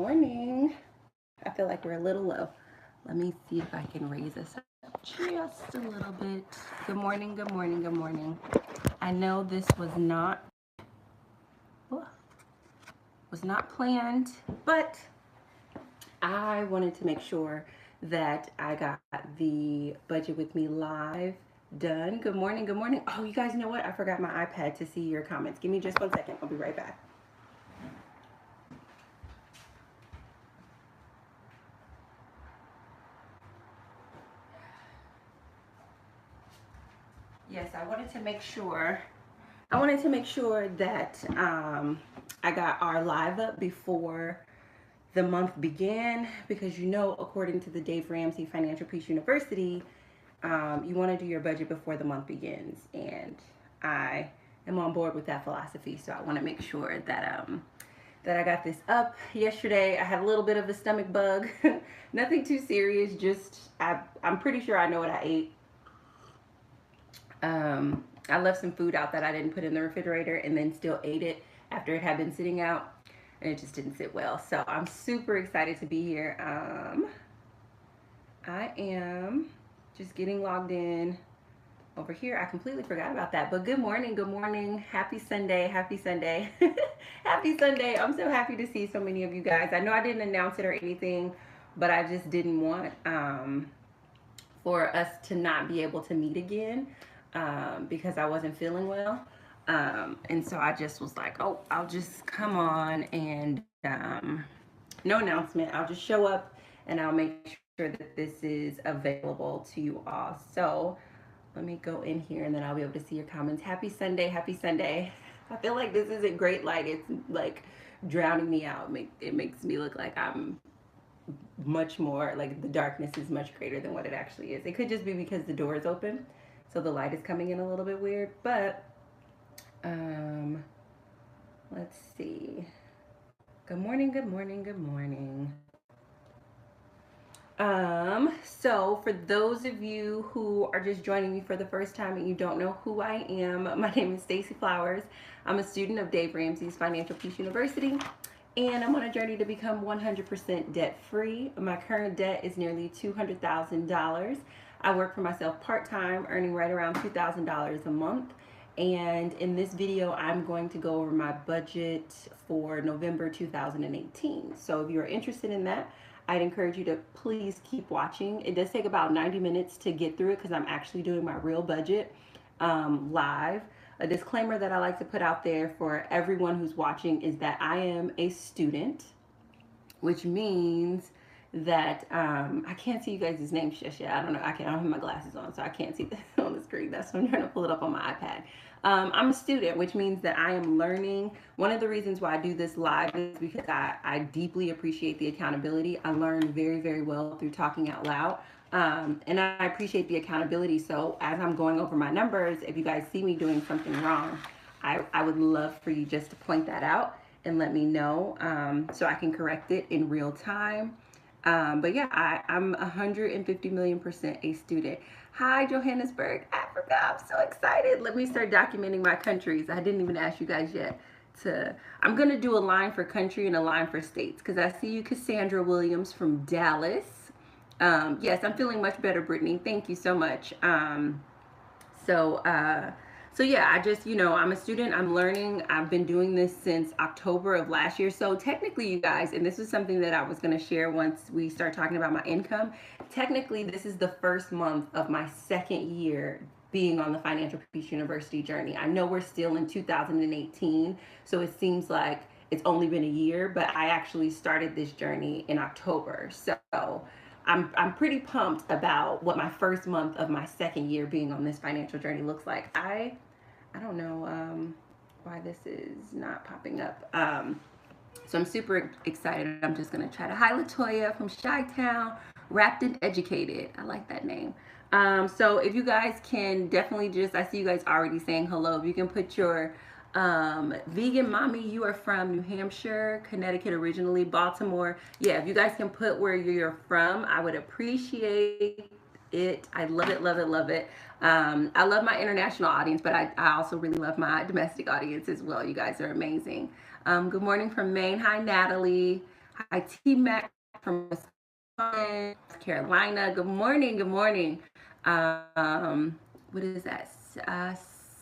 morning. I feel like we're a little low. Let me see if I can raise us up just a little bit. Good morning, good morning, good morning. I know this was not planned, but I wanted to make sure that I got the Budget With Me live done. Good morning, good morning. Oh, you guys know what? I forgot my iPad to see your comments. Give me just 1 second. I'll be right back. Yes, I wanted to make sure that I got our live up before the month began, because according to the Dave Ramsey Financial Peace University, you want to do your budget before the month begins, and I am on board with that philosophy. So I want to make sure that I got this up. Yesterday I had a little bit of a stomach bug, nothing too serious. Just I'm pretty sure I know what I ate. I left some food out that I didn't put in the refrigerator and then still ate it after it had been sitting out, and it just didn't sit well. So I'm super excited to be here. I am just getting logged in over here. I completely forgot about that. But good morning, good morning. Happy Sunday, happy Sunday. Happy Sunday. I'm so happy to see so many of you guys. I know I didn't announce it or anything, but I just didn't want for us to not be able to meet again. Because I wasn't feeling well. And so I just was like, oh, I'll just come on and no announcement. I'll just show up and I'll make sure that this is available to you all. So let me go in here and then I'll be able to see your comments. Happy Sunday, happy Sunday. I feel like this isn't great light. It's like drowning me out. It makes me look like I'm much more, like the darkness is much greater than what it actually is. It could just be because the door is open, so the light is coming in a little bit weird, but let's see. Good morning, good morning, good morning. So for those of you who are just joining me for the first time and you don't know who I am, my name is Stacey Flowers. I'm a student of Dave Ramsey's Financial Peace University, and I'm on a journey to become 100% debt-free. My current debt is nearly $200,000. I work for myself part-time, earning right around $2,000 a month. And in this video, I'm going to go over my budget for November 2018. So if you're interested in that, I'd encourage you to please keep watching. It does take about 90 minutes to get through it because I'm actually doing my real budget live. A disclaimer that I like to put out there for everyone who's watching is that I am a student, which means that I can't see you guys' names just yet. I don't know. I don't have my glasses on, so I can't see this on the screen. That's why I'm trying to pull it up on my iPad. I'm a student, which means that I am learning. One of the reasons why I do this live is because I deeply appreciate the accountability. I learn very, very well through talking out loud. And I appreciate the accountability. So as I'm going over my numbers, if you guys see me doing something wrong, I would love for you just to point that out and let me know so I can correct it in real time. But yeah, I'm 150 million% a student. Hi, Johannesburg, Africa. I'm so excited. Let me start documenting my countries. I didn't even ask you guys yet. I'm going to do a line for country and a line for states, because I see you, Cassandra Williams from Dallas. Yes, I'm feeling much better, Brittany. Thank you so much. So yeah, I just, I'm a student, I'm learning. I've been doing this since October of last year. So technically, you guys, and this is something that I was going to share once we start talking about my income. Technically, this is the first month of my second year being on the Financial Peace University journey. I know we're still in 2018, so it seems like it's only been a year, but I actually started this journey in October. So I'm pretty pumped about what my first month of my second year being on this financial journey looks like. I don't know why this is not popping up. So I'm super excited. I'm just going to try to. Hi, Latoya from Chi-Town, Wrapped and Educated. I like that name. So if you guys can definitely just, I see you guys already saying hello. If you can put your vegan mommy, you are from New Hampshire, Connecticut originally, Baltimore. Yeah, if you guys can put where you're from, I would appreciate it. I love it, love it, love it. I love my international audience, but I also really love my domestic audience as well. You guys are amazing. Good morning from Maine. Hi, Natalie. Hi, T-Mac from North Carolina. Good morning. Good morning. What is that?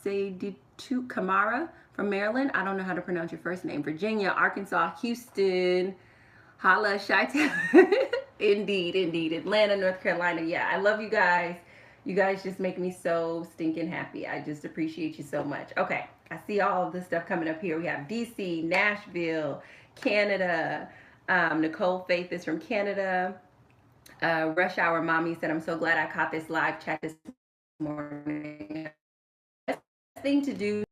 Saditu Kamara from Maryland. I don't know how to pronounce your first name. Virginia, Arkansas, Houston, Holla, Chi-Town. Indeed, indeed. Atlanta, North Carolina. Yeah, I love you guys. You guys just make me so stinking happy. I just appreciate you so much. Okay, I see all of the stuff coming up here. We have DC, Nashville, Canada. Nicole Faith is from Canada. Rush Hour Mommy said, I'm so glad I caught this live chat this morning. Best thing to do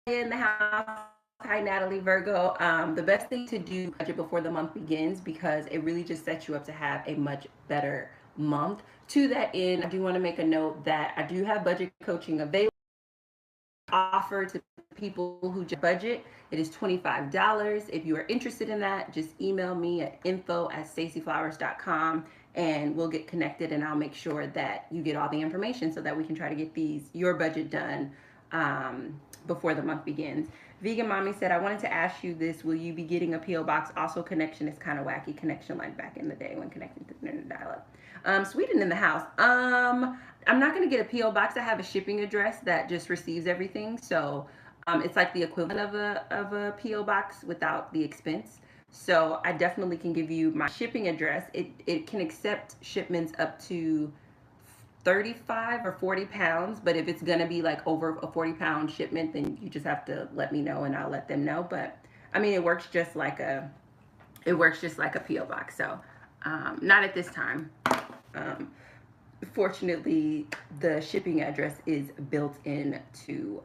in the house. Hi, Natalie Virgo. The best thing to do budget before the month begins, because it really just sets you up to have a much better month. To that end, I do want to make a note that I do have budget coaching available. Offer to people who just budget. It is $25. If you are interested in that, just email me at info@staceyflowers.com and we'll get connected, and I'll make sure that you get all the information so that we can try to get your budget done before the month begins. Vegan Mommy said, I wanted to ask you this. Will you be getting a P.O. box? Also, connection is kind of wacky. Connection like back in the day when connecting to the internet dial-up. Sweden in the house. I'm not going to get a P.O. box. I have a shipping address that just receives everything. So it's like the equivalent of a P.O. box without the expense. So I definitely can give you my shipping address. It can accept shipments up to 35 or 40 pounds, but if it's going to be like over a 40-pound shipment, then you just have to let me know and I'll let them know. But I mean, it works just like a P.O. box. So not at this time. Fortunately, the shipping address is built into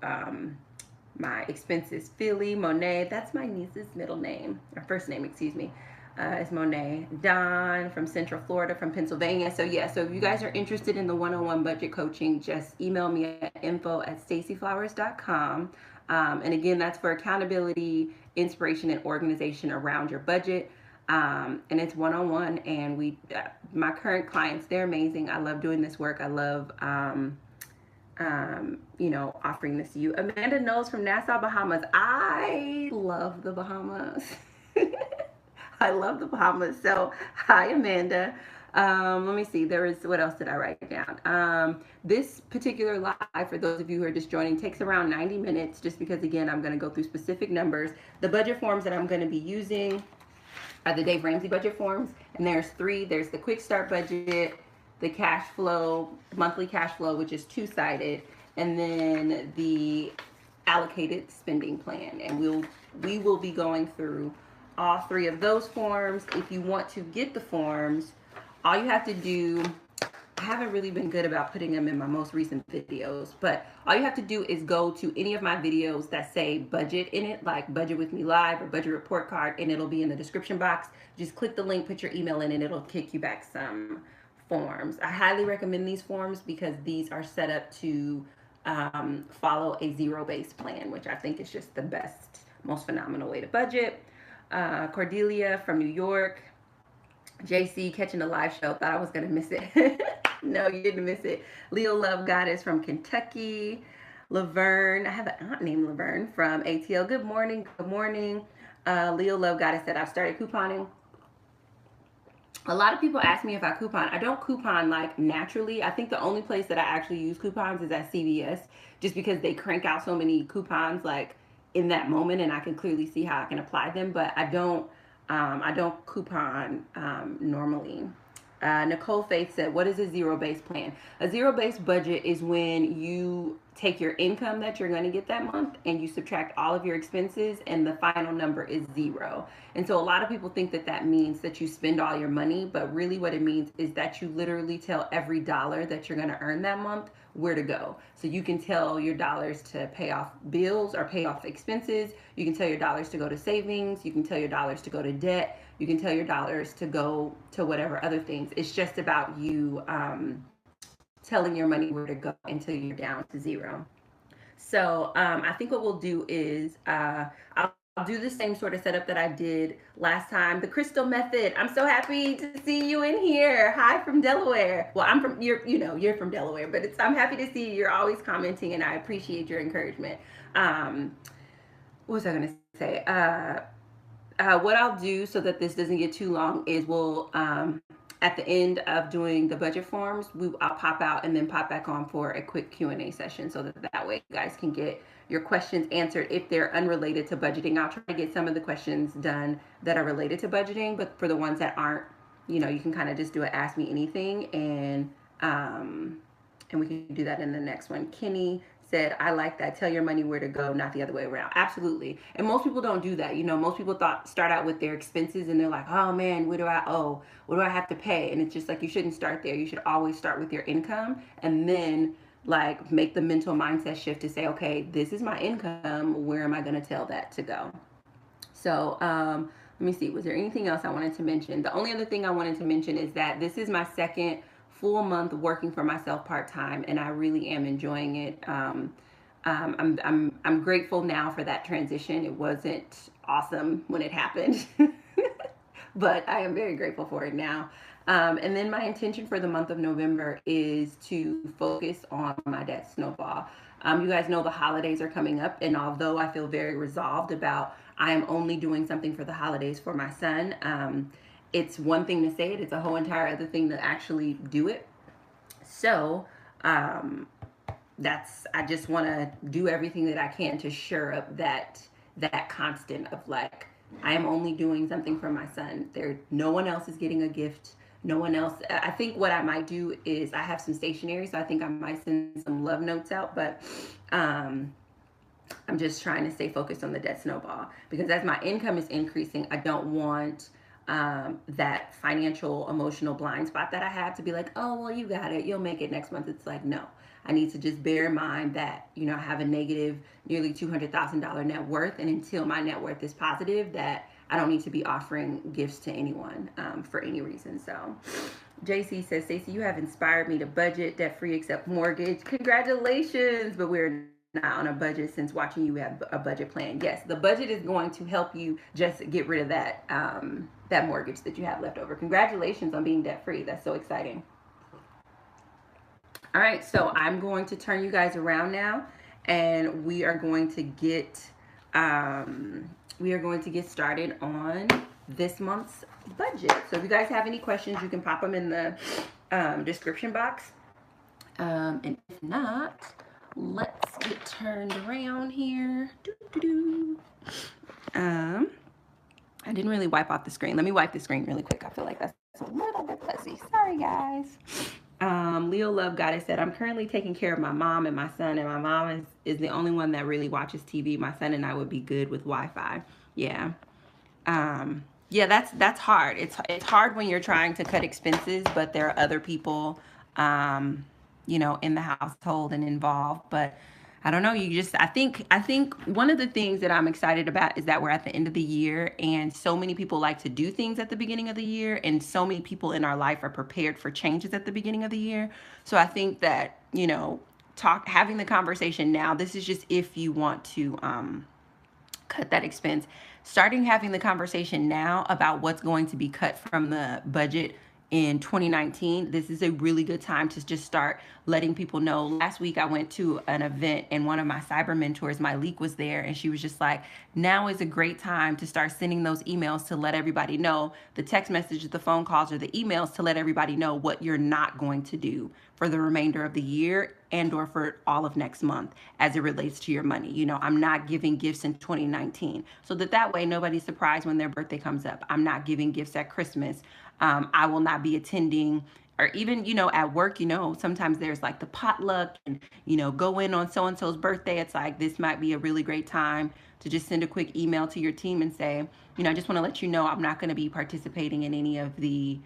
my expenses. Philly, Monet, that's my niece's middle name, or first name, excuse me, is Monet. Don from Central Florida, from Pennsylvania. So yeah, so if you guys are interested in the one-on-one budget coaching, just email me at info@staceyflowers.com. And again, that's for accountability, inspiration, and organization around your budget. And it's one-on-one, and my current clients, they're amazing. I love doing this work. I love, offering this to you. Amanda Knowles from Nassau, Bahamas. I love the Bahamas. I love the Bahamas. So, hi, Amanda. Let me see. What else did I write down? This particular live, for those of you who are just joining, takes around 90 minutes, just because, again, I'm going to go through specific numbers. The budget forms that I'm going to be using are the Dave Ramsey budget forms, and there's 3. There's the quick start budget, the cash flow, monthly cash flow, which is 2-sided, and then the allocated spending plan. And we will be going through all 3 of those forms. If you want to get the forms, all you have to do, I haven't really been good about putting them in my most recent videos, but all you have to do is go to any of my videos that say budget in it, like Budget With Me Live or Budget Report Card, and it'll be in the description box. Just click the link, put your email in, and it'll kick you back some forms. I highly recommend these forms because these are set up to follow a zero-based plan, which I think is just the best, most phenomenal way to budget. Cordelia from New York. JC catching a live show, thought I was going to miss it. No, you didn't miss it. Leo Love Goddess from Kentucky. Laverne, I have an aunt named Laverne from ATL. Good morning. Good morning. Leo Love Goddess said, I've started couponing. A lot of people ask me if I coupon. I don't coupon like naturally. I think the only place that I actually use coupons is at CVS, just because they crank out so many coupons like in that moment, and I can clearly see how I can apply them. But I don't coupon normally. Nicole Faith said, what is a zero-based plan? A zero-based budget is when you take your income that you're going to get that month and you subtract all of your expenses, and the final number is 0. And so a lot of people think that that means that you spend all your money, but really what it means is that you literally tell every dollar that you're going to earn that month where to go. So you can tell your dollars to pay off bills or pay off expenses. You can tell your dollars to go to savings. You can tell your dollars to go to debt. You can tell your dollars to go to whatever other things. It's just about you telling your money where to go until you're down to 0. So I think what we'll do is I'll do the same sort of setup that I did last time. The Crystal Method. I'm so happy to see you in here. Hi from Delaware. Well, you're from Delaware, but I'm happy to see you. You're always commenting, and I appreciate your encouragement. What was I going to say? what I'll do so that this doesn't get too long is we'll at the end of doing the budget forms, I'll pop out and then pop back on for a quick Q&A session so that way you guys can get your questions answered if they're unrelated to budgeting. I'll try to get some of the questions done that are related to budgeting, but for the ones that aren't, you know, you can kind of just do it, ask me anything, and we can do that in the next one. Kenny said, I like that. Tell your money where to go, not the other way around. Absolutely. And most people don't do that. You know, most people start out with their expenses and they're like, oh man, what do I owe? What do I have to pay? And it's just like, you shouldn't start there. You should always start with your income and then like make the mental mindset shift to say, okay, this is my income. Where am I going to tell that to go? So, let me see. Was there anything else I wanted to mention? The only other thing I wanted to mention is that this is my second full month working for myself part-time, and I really am enjoying it. I'm grateful now for that transition. It wasn't awesome when it happened, but I am very grateful for it now. And then my intention for the month of November is to focus on my debt snowball. You guys know the holidays are coming up, and although I feel very resolved about I am only doing something for the holidays for my son, it's one thing to say it, it's a whole entire other thing to actually do it. So I just want to do everything that I can to shore up that constant of like, I am only doing something for my son. No one else is getting a gift. No one else. I think what I might do is I have some stationery, so I think I might send some love notes out, but I'm just trying to stay focused on the debt snowball, because as my income is increasing, I don't want that financial emotional blind spot that I have to be like, oh, well, you got it, you'll make it next month. It's like, no, I need to just bear in mind that, you know, I have a negative nearly $200,000 net worth, and until my net worth is positive, that I don't need to be offering gifts to anyone for any reason. So JC says, Stacey, you have inspired me to budget debt free except mortgage. Congratulations, but we're not on a budget since watching you have a budget plan. Yes, the budget is going to help you just get rid of that that mortgage that you have left over. Congratulations on being debt free. That's so exciting. All right, so I'm going to turn you guys around now, and we are going to get started on this month's budget. So if you guys have any questions, you can pop them in the description box. And if not, let's get turned around here. I didn't really wipe off the screen. Let me wipe the screen really quick. I feel like that's a little bit fuzzy. Sorry, guys. Leo Love Goddess said, I'm currently taking care of my mom and my son, and my mom is the only one that really watches TV. My son and I would be good with Wi-Fi. Yeah. Yeah, that's hard. It's hard when you're trying to cut expenses, but there are other people, you know, in the household and involved. But I don't know. I think one of the things that I'm excited about is that we're at the end of the year, and so many people like to do things at the beginning of the year, and so many people in our life are prepared for changes at the beginning of the year. So I think that, you know, having the conversation now, this is just if you want to cut that expense, starting having the conversation now about what's going to be cut from the budget in 2019. This is a really good time to just start letting people know. Last week I went to an event, and one of my cyber mentors, Myleek, was there, and she was just like, now is a great time to start sending those emails to let everybody know, the text messages, the phone calls, or the emails to let everybody know what you're not going to do for the remainder of the year and or for all of next month as it relates to your money. You know, I'm not giving gifts in 2019, so that way nobody's surprised when their birthday comes up. I'm not giving gifts at Christmas. I will not be attending, or even, you know, at work, you know, sometimes there's like the potluck and, you know, go in on so-and-so's birthday. It's like, this might be a really great time to just send a quick email to your team and say, you know, I just want to let you know I'm not going to be participating in any of the,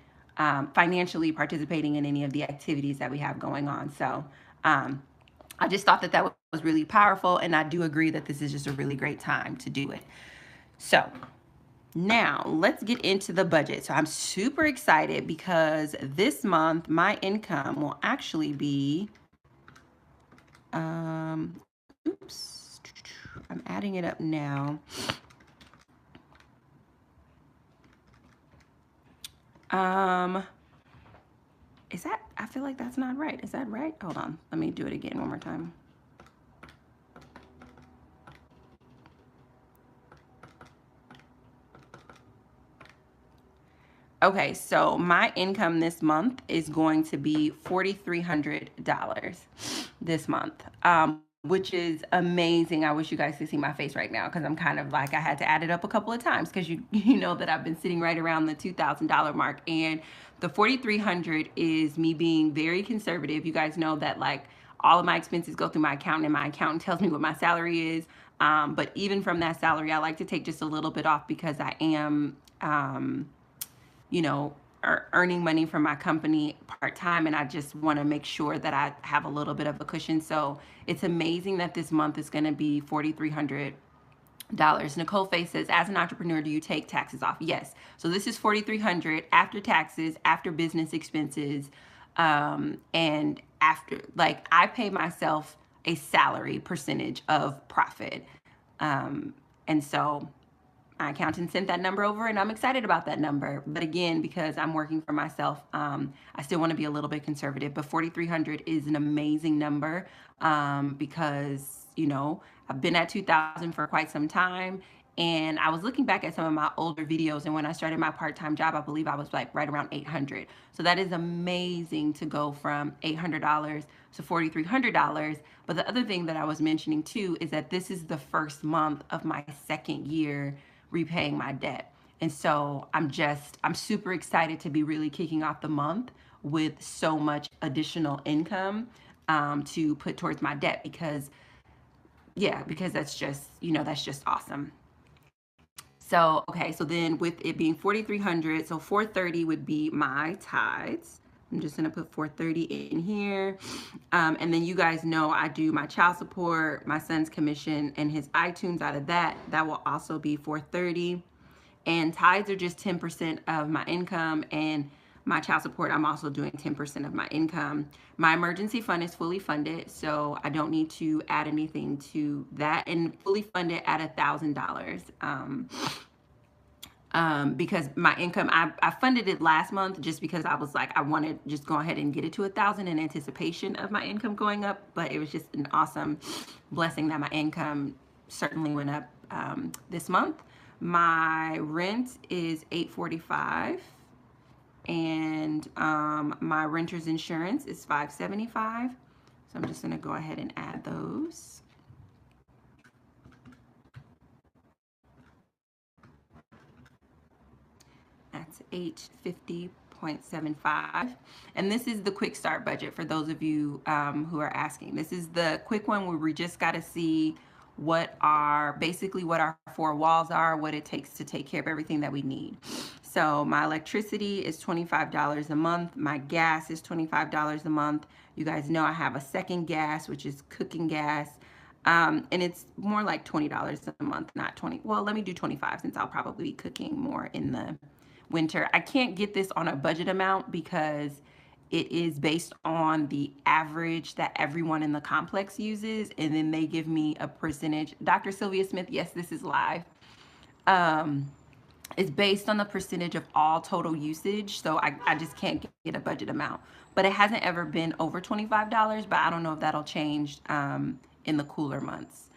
financially participating in any of the activities that we have going on. So I just thought that was really powerful, and I do agree that this is just a really great time to do it. So now let's get into the budget. So I'm super excited because this month my income will actually be, oops, I'm adding it up now. Is that, I feel like that's not right. Is that right? Hold on. Let me do it again one more time. Okay, so my income this month is going to be $4,300 this month, which is amazing. I wish you guys could see my face right now because I'm kind of like I had to add it up a couple of times because you know that I've been sitting right around the $2,000 mark, and the 4,300 is me being very conservative. You guys know that like all of my expenses go through my accountant, and my accountant tells me what my salary is. But even from that salary, I like to take just a little bit off because I am you know, earning money from my company part-time, and I just want to make sure that I have a little bit of a cushion. So it's amazing that this month is going to be $4,300. Nicole Faye says, as an entrepreneur, do you take taxes off? Yes. So this is $4,300 after taxes, after business expenses, and after, like, I pay myself a salary percentage of profit. And so my accountant sent that number over, and I'm excited about that number. But again, because I'm working for myself, I still want to be a little bit conservative. But 4,300 is an amazing number, because, you know, I've been at 2,000 for quite some time. And I was looking back at some of my older videos, and when I started my part-time job, I believe I was like right around 800. So that is amazing to go from $800 to $4,300. But the other thing that I was mentioning too is that this is the first month of my second year repaying my debt. And so I'm super excited to be really kicking off the month with so much additional income, to put towards my debt, because that's just, you know, that's just awesome. So, okay, so then with it being 4,300, so 430 would be my tithes. I'm just gonna put 430 in here. And then you guys know I do my child support, my son's commission, and his iTunes. Out of that, that will also be 430. And tithes are just 10% of my income, and my child support, I'm also doing 10% of my income. My emergency fund is fully funded, so I don't need to add anything to that, and fully funded at $1,000. Because my income, I funded it last month just because I was like, I want to just go ahead and get it to 1,000 in anticipation of my income going up. But it was just an awesome blessing that my income certainly went up this month. My rent is $845, and my renter's insurance is $575. So I'm just gonna go ahead and add those. That's $850.75. And this is the quick start budget for those of you who are asking. This is the quick one where we just got to see what our four walls are, what it takes to take care of everything that we need. So my electricity is $25 a month. My gas is $25 a month. You guys know I have a second gas, which is cooking gas. And it's more like $20 a month, not 20. Well, let me do 25 since I'll probably be cooking more in the winter. I can't get this on a budget amount because it is based on the average that everyone in the complex uses, and then they give me a percentage. Dr. Sylvia Smith, yes, this is live. It's based on the percentage of all total usage, so I just can't get a budget amount. But it hasn't ever been over $25, but I don't know if that'll change in the cooler months.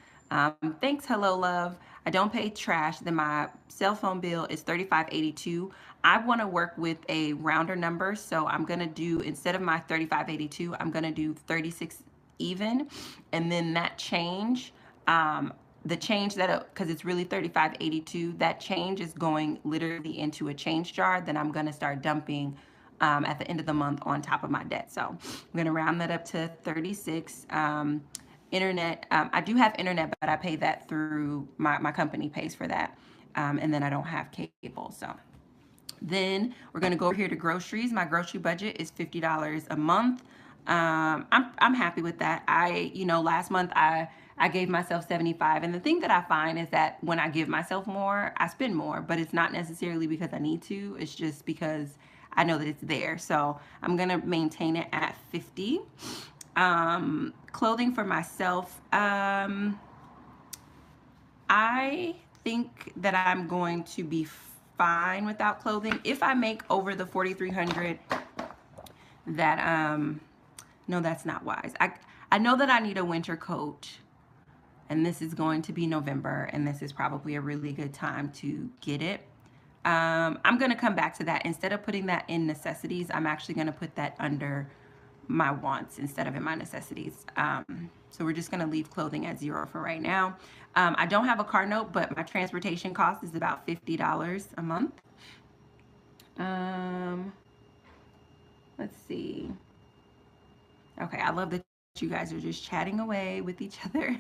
Thanks, hello love. I don't pay trash. Then my cell phone bill is $35.82. I want to work with a rounder number, so I'm gonna do, instead of my $35.82, I'm gonna do 36 even, and then that change, the change that, because it's really $35.82, that change is going literally into a change jar that I'm gonna start dumping at the end of the month on top of my debt. So I'm gonna round that up to 36. Internet, I do have internet, but I pay that through my company pays for that, and then I don't have cable. So then we're gonna go over here to groceries. My grocery budget is $50 a month. I'm happy with that. Last month I gave myself 75, and the thing that I find is that when I give myself more, I spend more, but it's not necessarily because I need to. It's just because I know that it's there. So I'm gonna maintain it at 50. Clothing for myself, I think that I'm going to be fine without clothing. If I make over the 4,300, that no, that's not wise. I know that I need a winter coat, and this is going to be November, and this is probably a really good time to get it. I'm going to come back to that. Instead of putting that in necessities, I'm actually going to put that under my wants instead of in my necessities. So we're just going to leave clothing at 0 for right now. I don't have a car note, but my transportation cost is about $50 a month. Let's see. Okay, I love that you guys are just chatting away with each other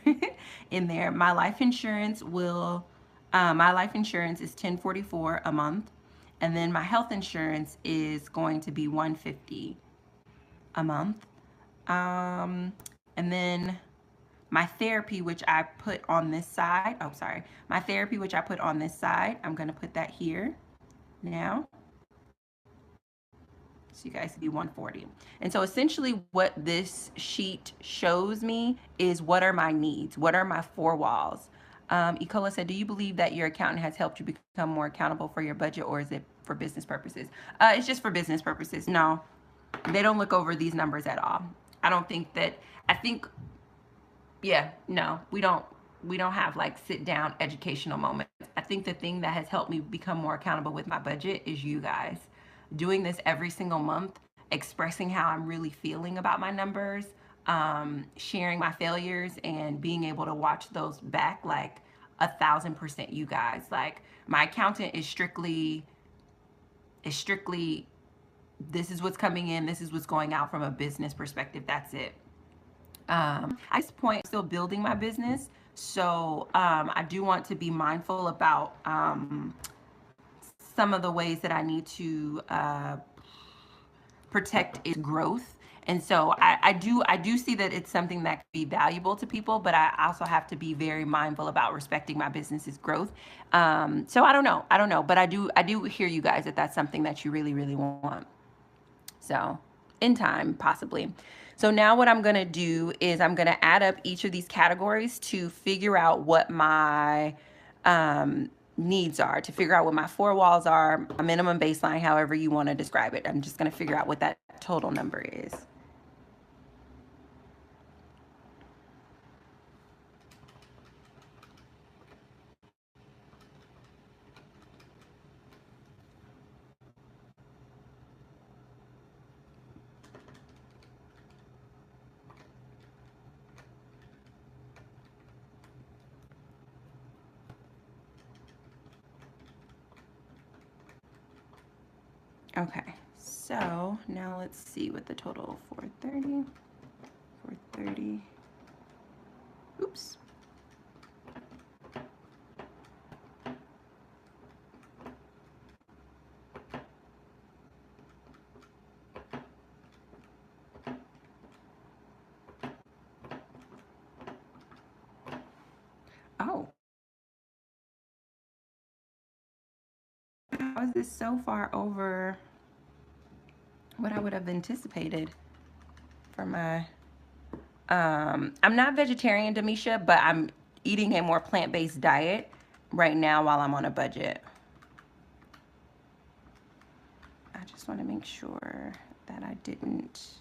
in there. My life insurance is $10.44 a month, and then my health insurance is going to be $150 a month. And then my therapy, which I put on this side, my therapy, which I put on this side, I'm going to put that here now. So you guys see 140. And so essentially what this sheet shows me is what are my needs? What are my 4 walls? Ecola said, do you believe that your accountant has helped you become more accountable for your budget, or is it for business purposes? It's just for business purposes. No, they don't look over these numbers at all. No, we don't have like sit down educational moments. I think the thing that has helped me become more accountable with my budget is you guys. Doing this every single month, expressing how I'm really feeling about my numbers, sharing my failures, and being able to watch those back like 1,000% you guys. Like my accountant is strictly this is what's coming in, this is what's going out from a business perspective. That's it. At this point, I'm still building my business, so I do want to be mindful about some of the ways that I need to protect its growth. And so I do see that it's something that could be valuable to people, but I also have to be very mindful about respecting my business's growth. So I don't know, but I do hear you guys that that's something that you really, really want. So in time, possibly. So now what I'm going to do is I'm going to add up each of these categories to figure out what my needs are, to figure out what my 4 walls are, a minimum baseline, however you want to describe it. I'm just going to figure out what that total number is. Okay, so now let's see what the total 430. Oops. Oh, how is this so far over what I would have anticipated for my I'm not vegetarian, Demisha, but I'm eating a more plant-based diet right now while I'm on a budget. I just want to make sure that I didn't.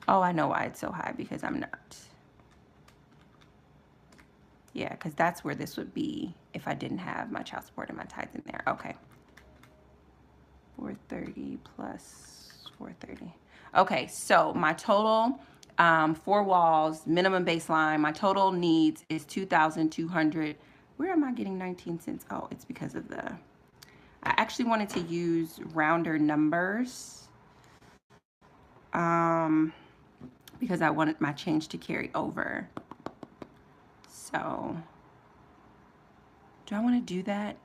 Oh, I know why it's so high, because I'm not. Yeah, because that's where this would be if I didn't have my child support and my tithes in there. Okay. 430 plus 430. Okay, so my total 4 walls, minimum baseline, my total needs is 2,200. Where am I getting 19 cents? Oh, it's because of I actually wanted to use rounder numbers because I wanted my change to carry over. So, do I want to do that?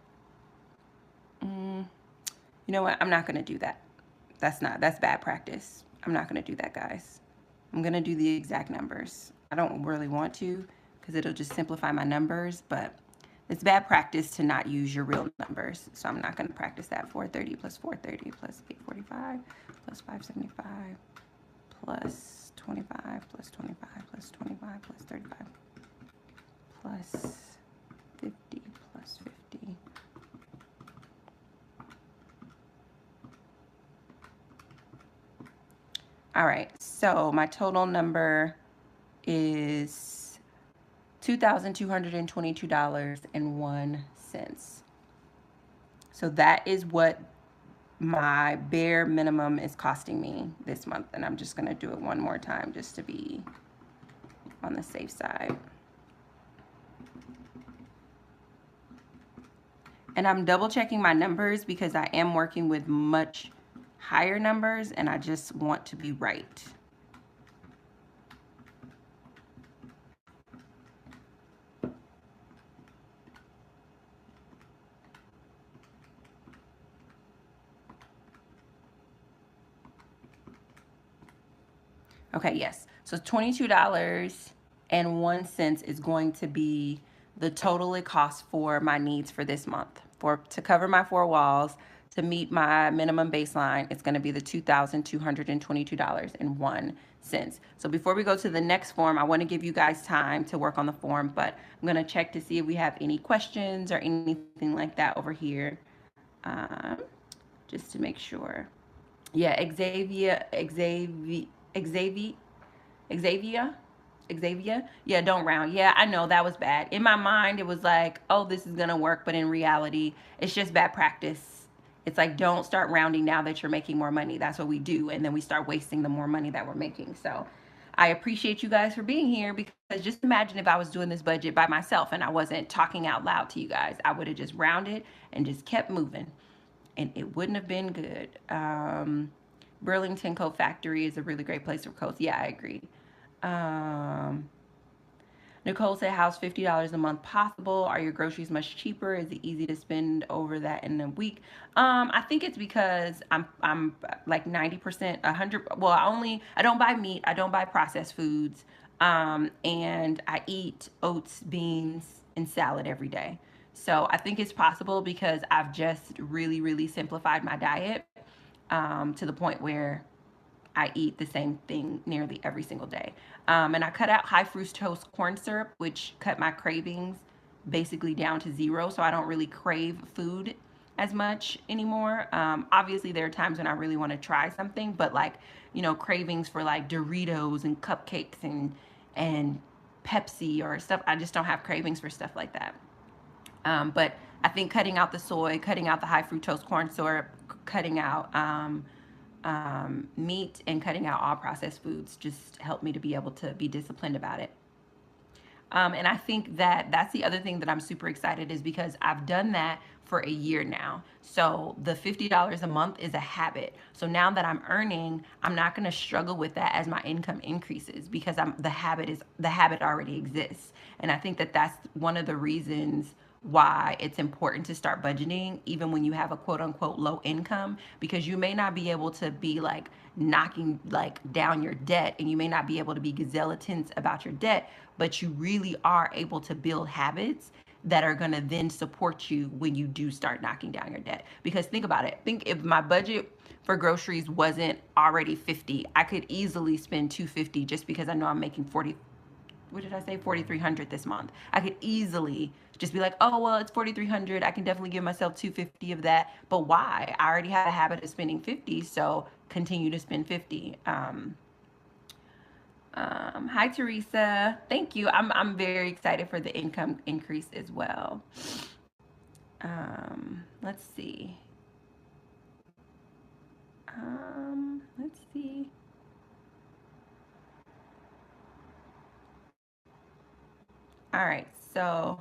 You know what? I'm not going to do that. That's bad practice. I'm not going to do that, guys. I'm going to do the exact numbers. I don't really want to because it'll just simplify my numbers, but it's bad practice to not use your real numbers. So I'm not going to practice that. 430 plus 430 plus 845 plus 575 plus 25 plus 25 plus 25 plus 35 plus 50 plus 50. All right, so my total number is $2,222.01. So that is what my bare minimum is costing me this month. And I'm just going to do it one more time just to be on the safe side. And I'm double checking my numbers because I am working with much higher numbers and I just want to be right. Okay, yes. So $22.01 is going to be the total it costs for my needs for this month. To cover my 4 walls, to meet my minimum baseline, it's going to be the $2,222.01. So before we go to the next form, I want to give you guys time to work on the form, but I'm going to check to see if we have any questions or anything like that over here, just to make sure. Yeah, Xavier. Yeah, don't round. Yeah, I know that was bad. In my mind, it was like, oh, this is going to work. But in reality, it's just bad practice. It's like, don't start rounding now that you're making more money. That's what we do. And then we start wasting the more money that we're making. So I appreciate you guys for being here, because just imagine if I was doing this budget by myself and I wasn't talking out loud to you guys. I would have just rounded and just kept moving. And it wouldn't have been good. Burlington Coat Factory is a really great place for coats. Yeah, I agree. Nicole said, how's $50 a month possible? Are your groceries much cheaper? Is it easy to spend over that in a week? I think it's because I'm like 90%, 100. Well, I don't buy meat. I don't buy processed foods. And I eat oats, beans, and salad every day. So I think it's possible because I've just really, really simplified my diet to the point where I eat the same thing nearly every single day. And I cut out high fructose corn syrup, which cut my cravings basically down to 0. So I don't really crave food as much anymore. Obviously, there are times when I really want to try something, but like, cravings for like Doritos and cupcakes and Pepsi or stuff. I just don't have cravings for stuff like that. But I think cutting out the soy, cutting out the high fructose corn syrup, cutting out meat, and cutting out all processed foods just helped me to be able to be disciplined about it. And I think that that's the other thing that I'm super excited is because I've done that for a year now. So the $50 a month is a habit. So now that I'm earning, I'm not going to struggle with that as my income increases because the habit already exists. And I think that that's one of the reasons why it's important to start budgeting even when you have a quote unquote low income, because you may not be able to be like knocking like down your debt, and you may not be able to be gazillions about your debt, but you really are able to build habits that are going to then support you when you do start knocking down your debt. Because think about it. Think if my budget for groceries wasn't already 50, I could easily spend 250 just because I know I'm making 40. What did I say? 4,300 this month. I could easily just be like, oh, well, it's 4,300. I can definitely give myself 250 of that. But why? I already have a habit of spending 50, so continue to spend 50. Hi, Teresa. Thank you. I'm very excited for the income increase as well. Let's see. Let's see. All right, so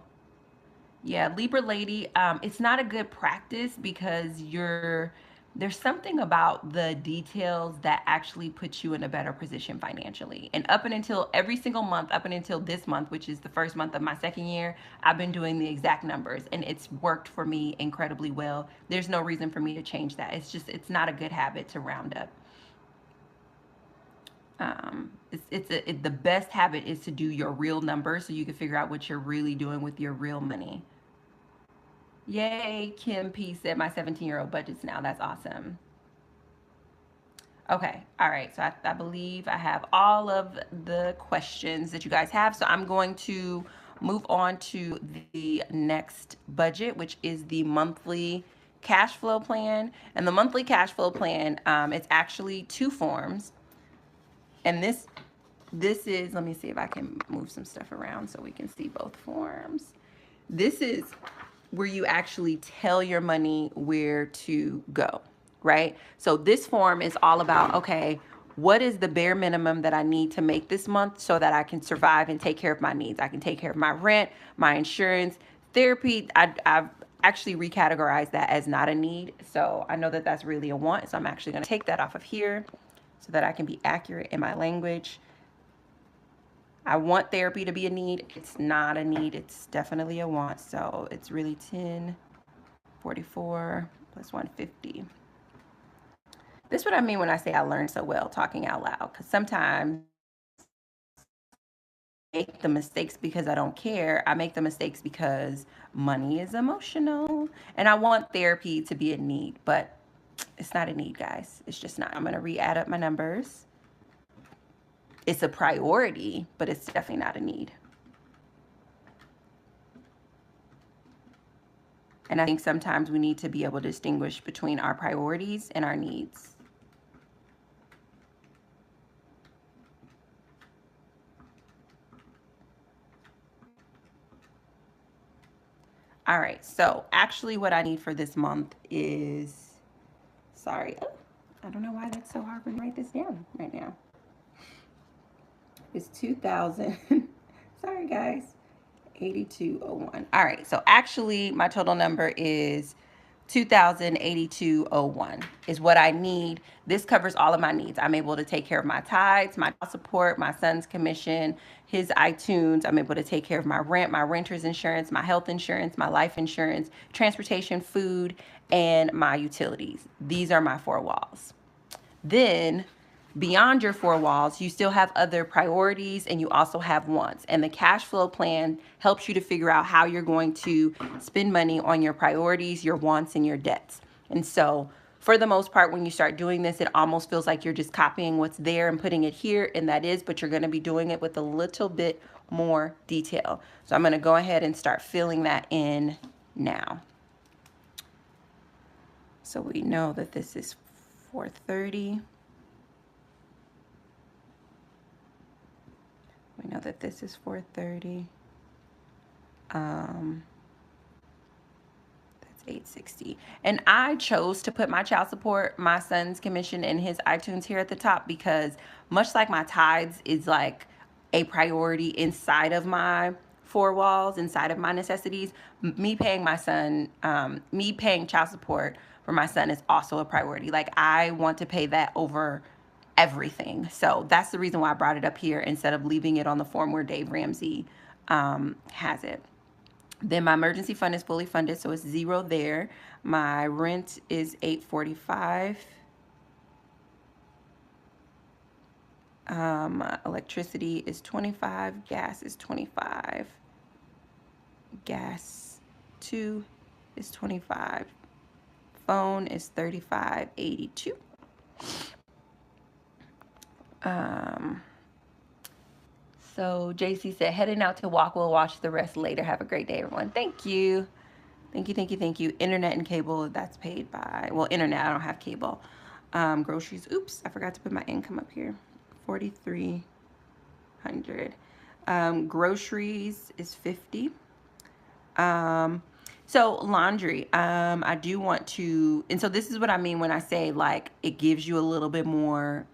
yeah, Libra lady, it's not a good practice because there's something about the details that actually puts you in a better position financially. And up and until every single month, up and until this month, which is the first month of my second year, I've been doing the exact numbers and it's worked for me incredibly well. There's no reason for me to change that. It's not a good habit to round up. The best habit is to do your real numbers so you can figure out what you're really doing with your real money. Yay, Kim P said my 17-year-old budgets now. That's awesome. Okay, all right. So I believe I have all of the questions that you guys have. So I'm going to move on to the next budget, which is the monthly cash flow plan. And the monthly cash flow plan, it's actually 2 forms. And this this is, let me see if I can move some stuff around so we can see both forms. This is where you actually tell your money where to go, right? So this form is all about, okay, what is the bare minimum that I need to make this month so that I can survive and take care of my needs? I can take care of my rent, my insurance, therapy. I've actually recategorized that as not a need. So I know that that's really a want. So I'm actually going to take that off of here so that I can be accurate in my language. I want therapy to be a need. It's not a need. It's definitely a want. So it's really 1044 plus 150. This is what I mean when I say I learned so well talking out loud, because sometimes I make the mistakes because I don't care. I make the mistakes because money is emotional and I want therapy to be a need, but it's not a need, guys. It's just not. I'm going to re-add up my numbers. It's a priority, but it's definitely not a need. And I think sometimes we need to be able to distinguish between our priorities and our needs. All right, so actually what I need for this month is, sorry, I don't know why that's so hard for me to write this down right now. It's 2,000, sorry guys, 8201. All right, so actually my total number is 2,082.01 is what I need. This covers all of my needs. I'm able to take care of my tithes, my child support, my son's commission, his iTunes. I'm able to take care of my rent, my renter's insurance, my health insurance, my life insurance, transportation, food, and my utilities. These are my 4 walls. Then beyond your 4 walls, you still have other priorities and you also have wants. And the cash flow plan helps you to figure out how you're going to spend money on your priorities, your wants, and your debts. And so for the most part, when you start doing this, it almost feels like you're just copying what's there and putting it here, and that is, but you're going to be doing it with a little bit more detail. So I'm going to go ahead and start filling that in now. So we know that this is 430. We know that this is 430. That's 860. And I chose to put my child support, my son's commission, and his iTunes here at the top because much like my tithes is like a priority inside of my 4 walls, inside of my necessities, me paying my son, me paying child support for my son is also a priority. Like I want to pay that over everything. So that's the reason why I brought it up here instead of leaving it on the form where Dave Ramsey has it. Then my emergency fund is fully funded, so it's 0 there. My rent is $845. Electricity is $25. Gas is $25. Gas 2 is $25. Phone is $35.82. So JC said, heading out to walk. We'll watch the rest later. Have a great day, everyone. Thank you. Thank you, thank you, thank you. Internet and cable, that's paid by, well, internet, I don't have cable. Groceries, oops, I forgot to put my income up here. 4,300. Groceries is 50. So laundry, I do want to, and so this is what I mean when I say like it gives you a little bit more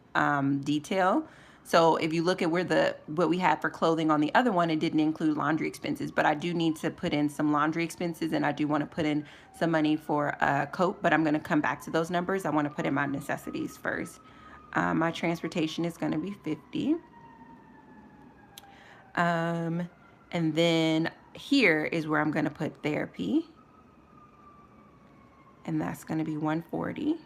detail. So if you look at where what we had for clothing on the other one, it didn't include laundry expenses, but I do need to put in some laundry expenses, and I do want to put in some money for a coat, but I'm going to come back to those numbers. I want to put in my necessities first. My transportation is going to be 50. And then here is where I'm going to put therapy, and that's going to be 140.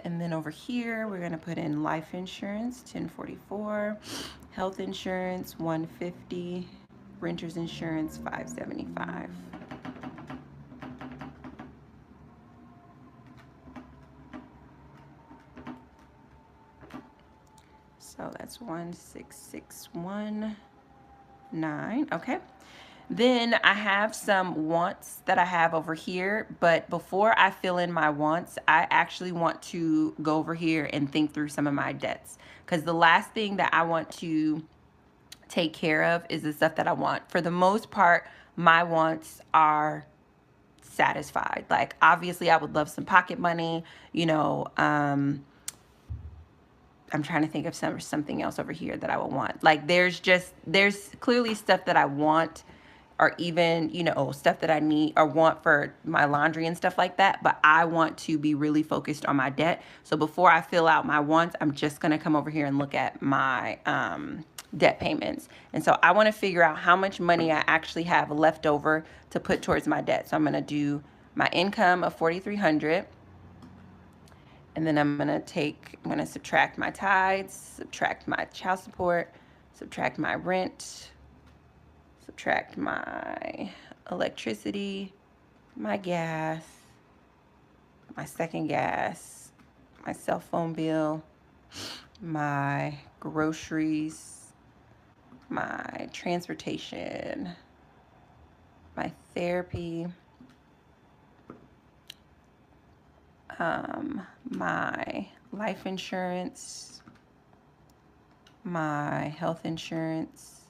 And then over here, we're going to put in life insurance, 1044, health insurance, 150, renter's insurance, 575. So that's 16619. Okay. Then I have some wants that I have over here, but before I fill in my wants, I actually want to go over here and think through some of my debts. Because the last thing that I want to take care of is the stuff that I want. For the most part, my wants are satisfied. Like, obviously, I would love some pocket money, I'm trying to think of something else over here that I would want. Like, there's clearly stuff that I want, or even, stuff that I need or want for my laundry and stuff like that. But I want to be really focused on my debt. So before I fill out my wants, I'm just going to come over here and look at my debt payments. And so I want to figure out how much money I actually have left over to put towards my debt. So I'm going to do my income of $4,300. And then I'm going to subtract my tithes, subtract my child support, subtract my rent, subtract my electricity, my gas, my second gas, my cell phone bill, my groceries, my transportation, my therapy, my life insurance, my health insurance,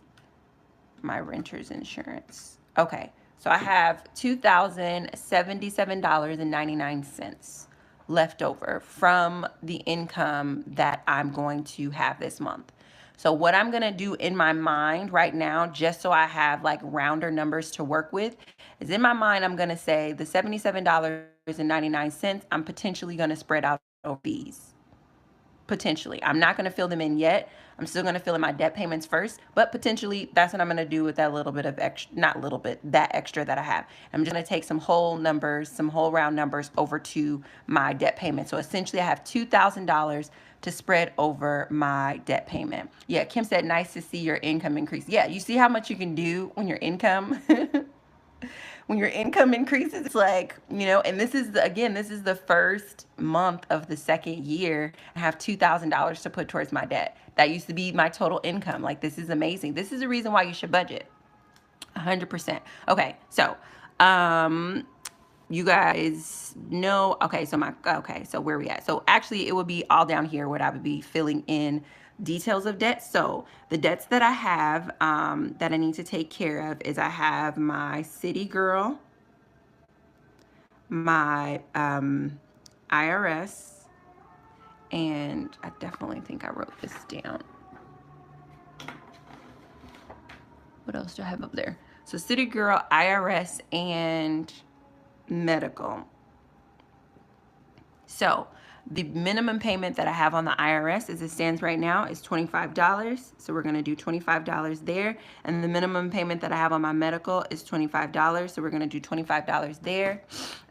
my renter's insurance. Okay, so I have $2,077.99 left over from the income that I'm going to have this month. So what I'm going to do in my mind right now, just so I have like rounder numbers to work with, is in my mind I'm going to say the $77.99 I'm potentially going to spread out over fees. Potentially. I'm not going to fill them in yet. I'm still going to fill in my debt payments first, but potentially that's what I'm going to do with that little bit of extra, not little bit, that extra that I have. I'm just going to take some whole numbers, some whole round numbers over to my debt payment. So essentially I have $2,000 to spread over my debt payment. Yeah, Kim said, nice to see your income increase. Yeah, you see how much you can do when your income when your income increases. It's like, and this is the first month of the second year. I have $2,000 to put towards my debt. That used to be my total income. Like, this is amazing. This is the reason why you should budget. 100%. Okay, so you guys know, so where we at? So actually it would be all down here what I would be filling in details of debt. So the debts that I have that I need to take care of is I have my City Girl, my IRS, and I definitely think I wrote this down. What else do I have up there? So City Girl, IRS, and medical. So the minimum payment that I have on the IRS as it stands right now is $25. So we're going to do $25 there. And the minimum payment that I have on my medical is $25. So we're going to do $25 there.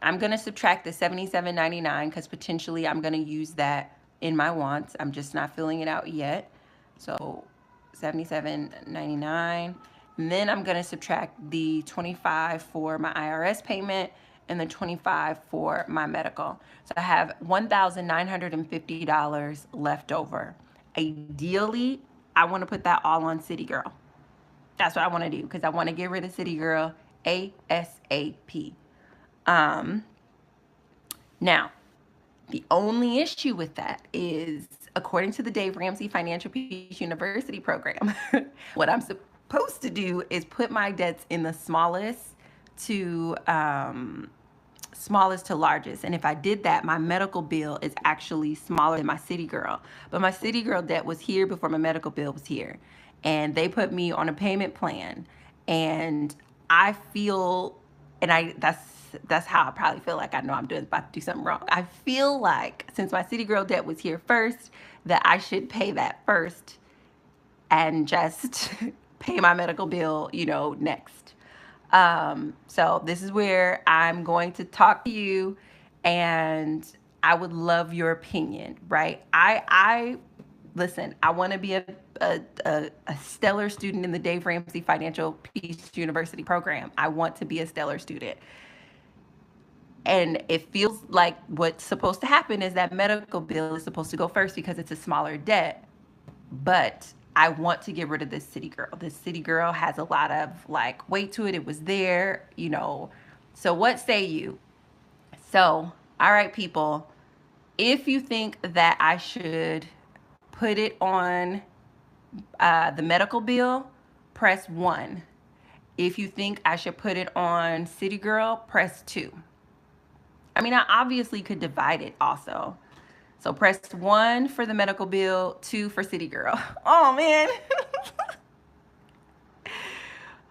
I'm going to subtract the $77.99 because potentially I'm going to use that in my wants. I'm just not filling it out yet. So $77.99. And then I'm going to subtract the $25 for my IRS payment and the $25 for my medical. So I have $1,950 left over. Ideally, I want to put that all on City Girl. That's what I want to do because I want to get rid of City Girl ASAP. Now, the only issue with that is, according to the Dave Ramsey Financial Peace University program, what I'm supposed to do is put my debts in the smallest to largest. And if I did that, my medical bill is actually smaller than my City Girl. But my City Girl debt was here before my medical bill was here. And they put me on a payment plan. And I feel, that's how I probably feel like I know I'm about to do something wrong. I feel like since my City Girl debt was here first, that I should pay that first and just pay my medical bill, next. So this is where I'm going to talk to you, and I would love your opinion, right? Listen, I want to be a stellar student in the Dave Ramsey Financial Peace University program. I want to be a stellar student. And it feels like what's supposed to happen is that medical bill is supposed to go first because it's a smaller debt. But I want to get rid of this city girl. This city girl has a lot of like weight to it. It was there, you know. So what say you? So, all right, people, if you think that I should put it on the medical bill, press 1. If you think I should put it on City Girl, press 2. I mean, I obviously could divide it also. So press 1 for the medical bill, 2 for City Girl. Oh, man.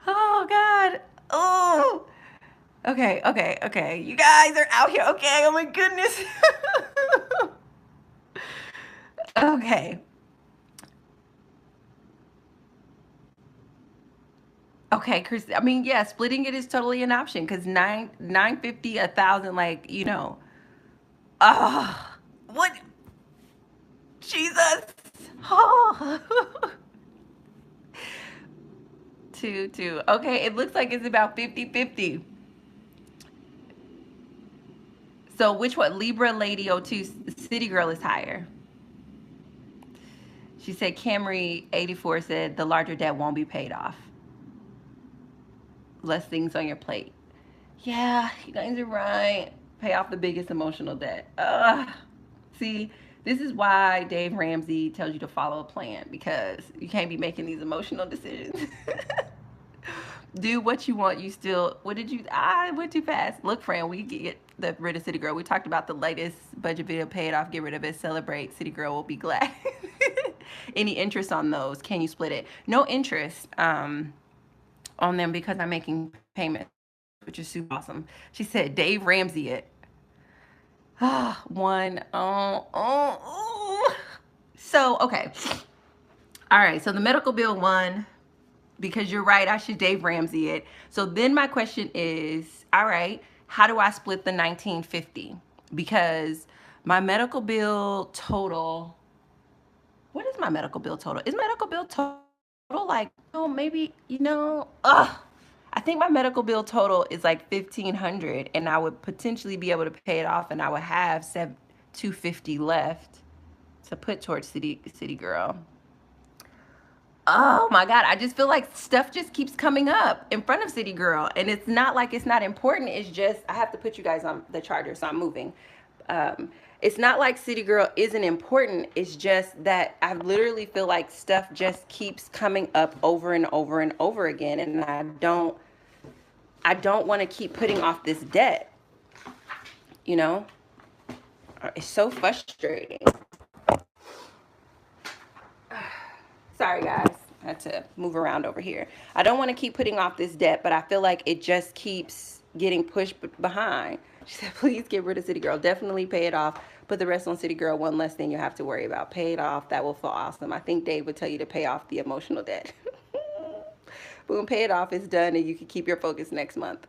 Oh, God. Oh. Okay, okay, okay. You guys are out here. Okay, oh my goodness. Okay. Okay, Chris. I mean, yeah, splitting it is totally an option because 950, 1,000, like, you know. Oh, what? Jesus. Oh. Two. Okay, it looks like it's about 50-50. So which one? Libra Lady 02 City Girl is higher. She said Camry 84 said the larger debt won't be paid off. Less things on your plate. Yeah, you guys are right. Pay off the biggest emotional debt. See, this is why Dave Ramsey tells you to follow a plan, because you can't be making these emotional decisions. Do what you want. You still, what did you, I went too fast. Look, friend, we get the rid of City Girl. We talked about the latest budget video, pay it off, get rid of it, celebrate. City Girl will be glad. Any interest on those? Can you split it? No interest on them because I'm making payments, which is super awesome. She said, Dave Ramsey it. One. Oh. So, okay. All right. So the medical bill one, because you're right, I should Dave Ramsey it. So then my question is, all right, how do I split the 1950? Because my medical bill total, what is my medical bill total? Is medical bill total like, oh, maybe, you know, I think my medical bill total is like 1,500, and I would potentially be able to pay it off, and I would have 250 left to put towards City Girl. Oh my God, I just feel like stuff just keeps coming up in front of City Girl, and it's not like it's not important. It's just I have to put you guys on the charger, so I'm moving. It's not like City Girl isn't important. It's just that I literally feel like stuff just keeps coming up over and over and over again, and I don't want to keep putting off this debt. You know, it's so frustrating. Sorry, guys. I had to move around over here. I don't want to keep putting off this debt, but I feel like it just keeps getting pushed behind. She said, please get rid of City Girl. Definitely pay it off. Put the rest on City Girl. One less thing you have to worry about. Pay it off. That will feel awesome. I think Dave would tell you to pay off the emotional debt. Boom, pay it off. It's done, and you can keep your focus next month.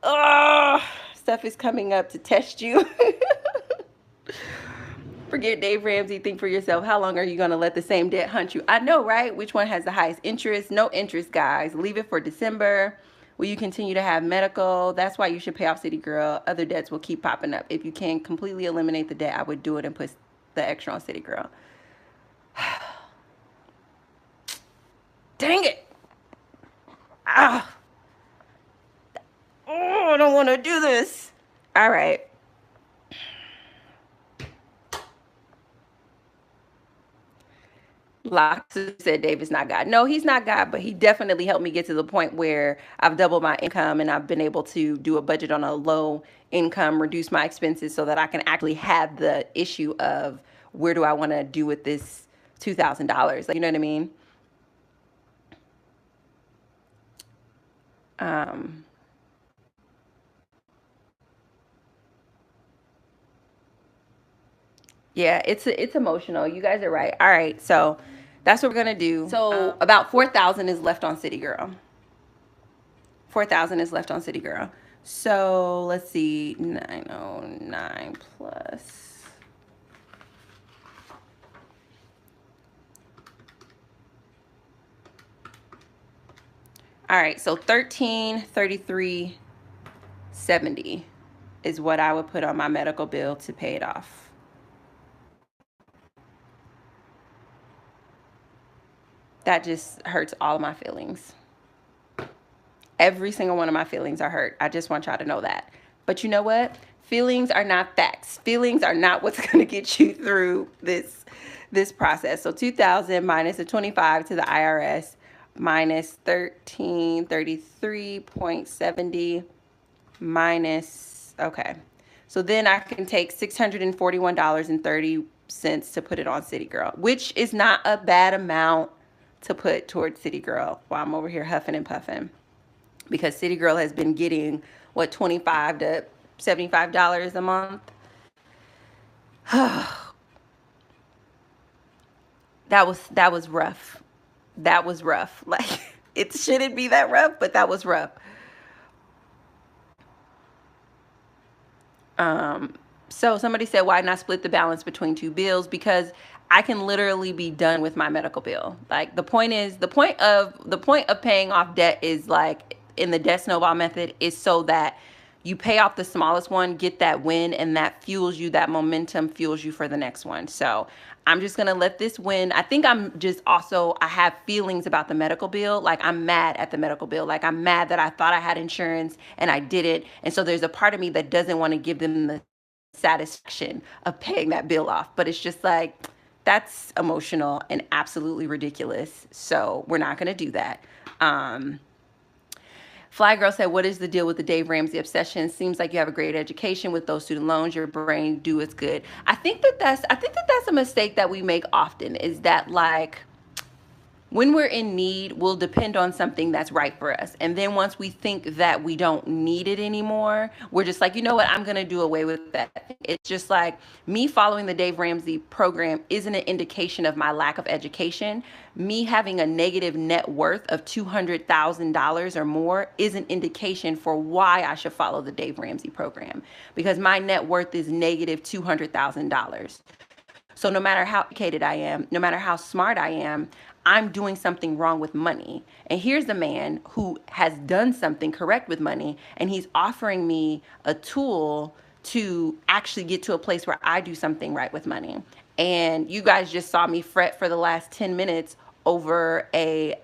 Oh, stuff is coming up to test you. Forget Dave Ramsey. Think for yourself. How long are you going to let the same debt hunt you? I know, right? Which one has the highest interest? No interest, guys. Leave it for December. Will you continue to have medical? That's why you should pay off City Girl. Other debts will keep popping up. If you can completely eliminate the debt, I would do it and put the extra on City Girl. Dang it. Ah. Oh, I don't want to do this. All right. Loxu said Dave is not God. No, he's not God, but he definitely helped me get to the point where I've doubled my income and I've been able to do a budget on a low income, reduce my expenses so that I can actually have the issue of where do I want to do with this $2,000. Like, you know what I mean? Yeah, it's emotional. You guys are right. All right, so that's what we're gonna do. So about 4,000 is left on City Girl. 4,000 is left on City Girl. So let's see, 909 plus. All right, so 1333.70 is what I would put on my medical bill to pay it off. That just hurts all of my feelings. Every single one of my feelings are hurt. I just want y'all to know that. But you know what? Feelings are not facts. Feelings are not what's going to get you through this process. So 2,000 minus the 25 to the IRS minus 1333.70 minus, okay. So then I can take $641.30 to put it on City Girl, which is not a bad amount to put towards City Girl while I'm over here huffing and puffing. Because City Girl has been getting, what, $25 to $75 a month? That was rough. That was rough. Like, it shouldn't be that rough, but that was rough. So somebody said, why not split the balance between two bills? Because I can literally be done with my medical bill. Like, the point of paying off debt is, like, in the debt snowball method, is so that you pay off the smallest one, get that win, and that fuels you, that momentum fuels you for the next one. So I'm just going to let this win. I think I have feelings about the medical bill. Like, I'm mad at the medical bill. Like, I'm mad that I thought I had insurance and I didn't. And so there's a part of me that doesn't want to give them the satisfaction of paying that bill off. But it's just like, that's emotional and absolutely ridiculous. So we're not going to do that. Fly Girl said, what is the deal with the Dave Ramsey obsession? Seems like you have a great education with those student loans. Your brain do its good. I think that that's a mistake that we make often, is that, like, when we're in need, we'll depend on something that's right for us. And then once we think that we don't need it anymore, we're just like, you know what, I'm going to do away with that. It's just like, me following the Dave Ramsey program isn't an indication of my lack of education. Me having a negative net worth of $200,000 or more is an indication for why I should follow the Dave Ramsey program, because my net worth is negative $200,000. So no matter how educated I am, no matter how smart I am, I'm doing something wrong with money. And here's a man who has done something correct with money, and he's offering me a tool to actually get to a place where I do something right with money. And you guys just saw me fret for the last 10 minutes over a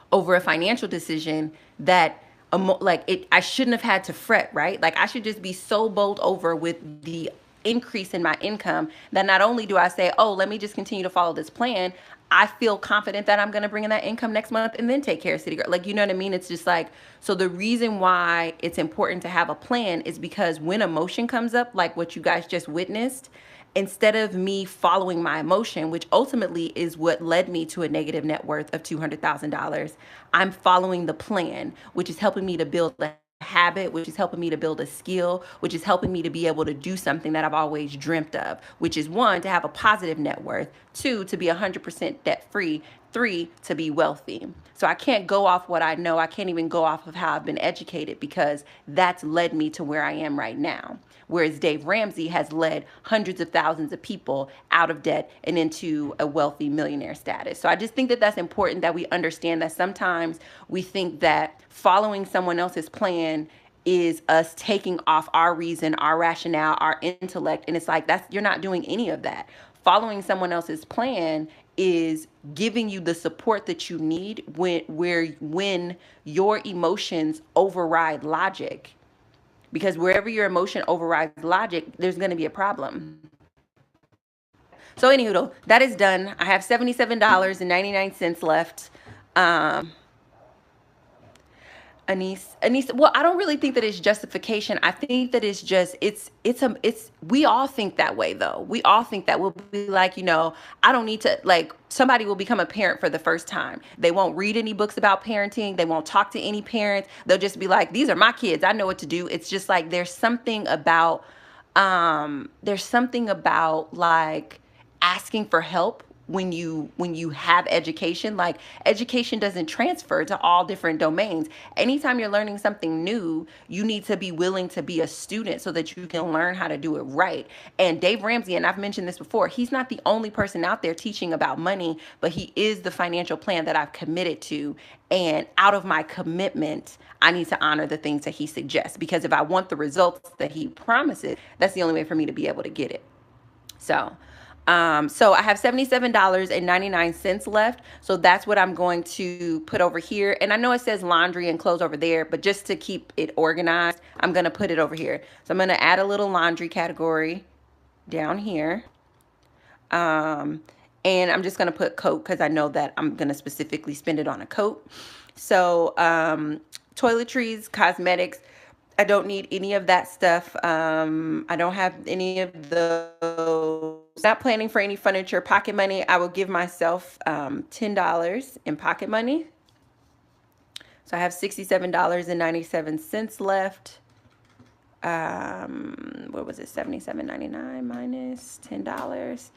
financial decision that I shouldn't have had to fret, right? Like, I should just be so bowled over with the increase in my income that not only do I say, oh, let me just continue to follow this plan, I feel confident that I'm going to bring in that income next month and then take care of City Girl. Like, you know what I mean? It's just like, so the reason why it's important to have a plan is because when emotion comes up, like what you guys just witnessed, instead of me following my emotion, which ultimately is what led me to a negative net worth of $200,000, I'm following the plan, which is helping me to build a habit, which is helping me to build a skill, which is helping me to be able to do something that I've always dreamt of, which is, 1, to have a positive net worth, 2, to be 100% debt free, 3, to be wealthy. So I can't go off what I know. I can't even go off of how I've been educated, because that's led me to where I am right now. Whereas Dave Ramsey has led hundreds of thousands of people out of debt and into a wealthy millionaire status. So I just think that that's important, that we understand that sometimes we think that following someone else's plan is us taking off our reason, our rationale, our intellect. And it's like, you're not doing any of that. Following someone else's plan is giving you the support that you need when your emotions override logic. Because wherever your emotion overrides logic, there's going to be a problem. So anywho, that is done. I have $77.99 left. Anise, well, I don't really think that it's justification. I think that it's just, we all think that way though. We all think that. We'll be like, I don't need to, like, somebody will become a parent for the first time. They won't read any books about parenting. They won't talk to any parents. They'll just be like, these are my kids. I know what to do. It's just like, there's something about like asking for help when you have education. Like, education doesn't transfer to all different domains. Anytime you're learning something new, you need to be willing to be a student so that you can learn how to do it right. And Dave Ramsey, and I've mentioned this before, he's not the only person out there teaching about money, but he is the financial plan that I've committed to. And out of my commitment, I need to honor the things that he suggests, because if I want the results that he promises, that's the only way for me to be able to get it. So So I have $77.99 left. So that's what I'm going to put over here. And I know it says laundry and clothes over there, but just to keep it organized, I'm going to put it over here. So I'm going to add a little laundry category down here. And I'm just going to put coat because I know that I'm going to specifically spend it on a coat. So toiletries, cosmetics, I don't need any of that stuff. I don't have any of those. Not planning for any furniture. Pocket money, I will give myself $10 in pocket money. So I have $67.97 left. What was it? $77.99 minus $10.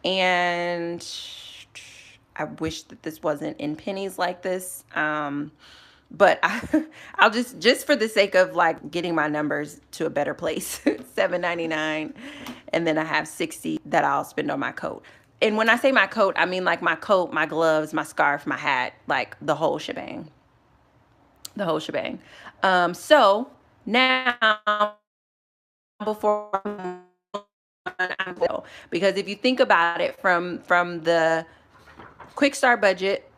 And I wish that this wasn't in pennies like this. But I'll just for the sake of like getting my numbers to a better place, $7.99, and then I have $60 that I'll spend on my coat. And when I say my coat, I mean like my coat, my gloves, my scarf, my hat, like the whole shebang. The whole shebang. So now before because if you think about it from the quick start budget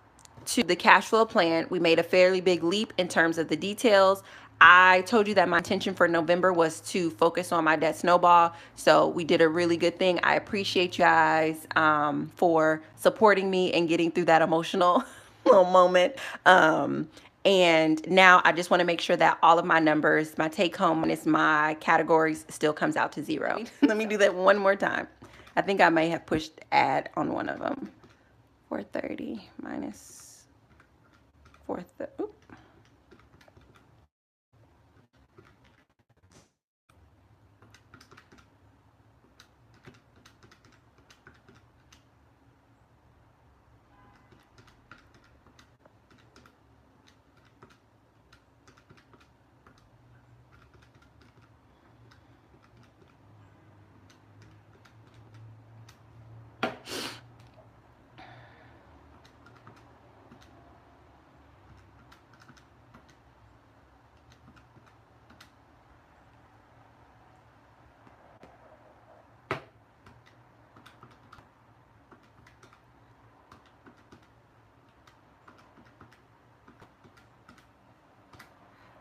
to the cash flow plan, we made a fairly big leap in terms of the details. I told you that my intention for November was to focus on my debt snowball. So we did a really good thing. I appreciate you guys for supporting me and getting through that emotional little moment. And now I just want to make sure that all of my numbers, my take home minus my categories still comes out to zero. Let me do that one more time. I think I may have pushed add on one of them. 430 minus 430. Oops.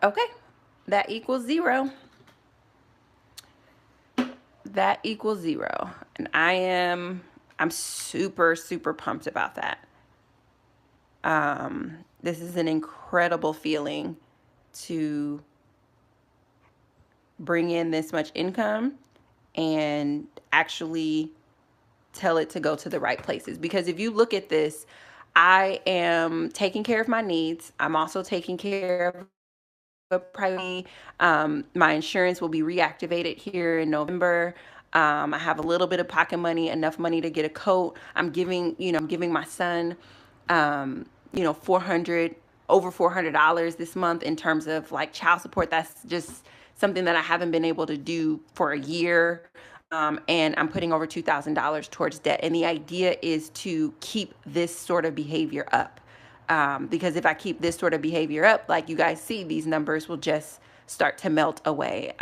Okay, that equals zero. That equals zero. And I'm super, super pumped about that. This is an incredible feeling to bring in this much income and actually tell it to go to the right places. Because if you look at this, I am taking care of my needs. I'm also taking care of priority. My insurance will be reactivated here in November. I have a little bit of pocket money, enough money to get a coat. I'm giving my son, over $400 this month in terms of like child support. That's just something that I haven't been able to do for a year. And I'm putting over $2,000 towards debt. And the idea is to keep this sort of behavior up. Because if I keep this sort of behavior up, like you guys see, these numbers will just start to melt away.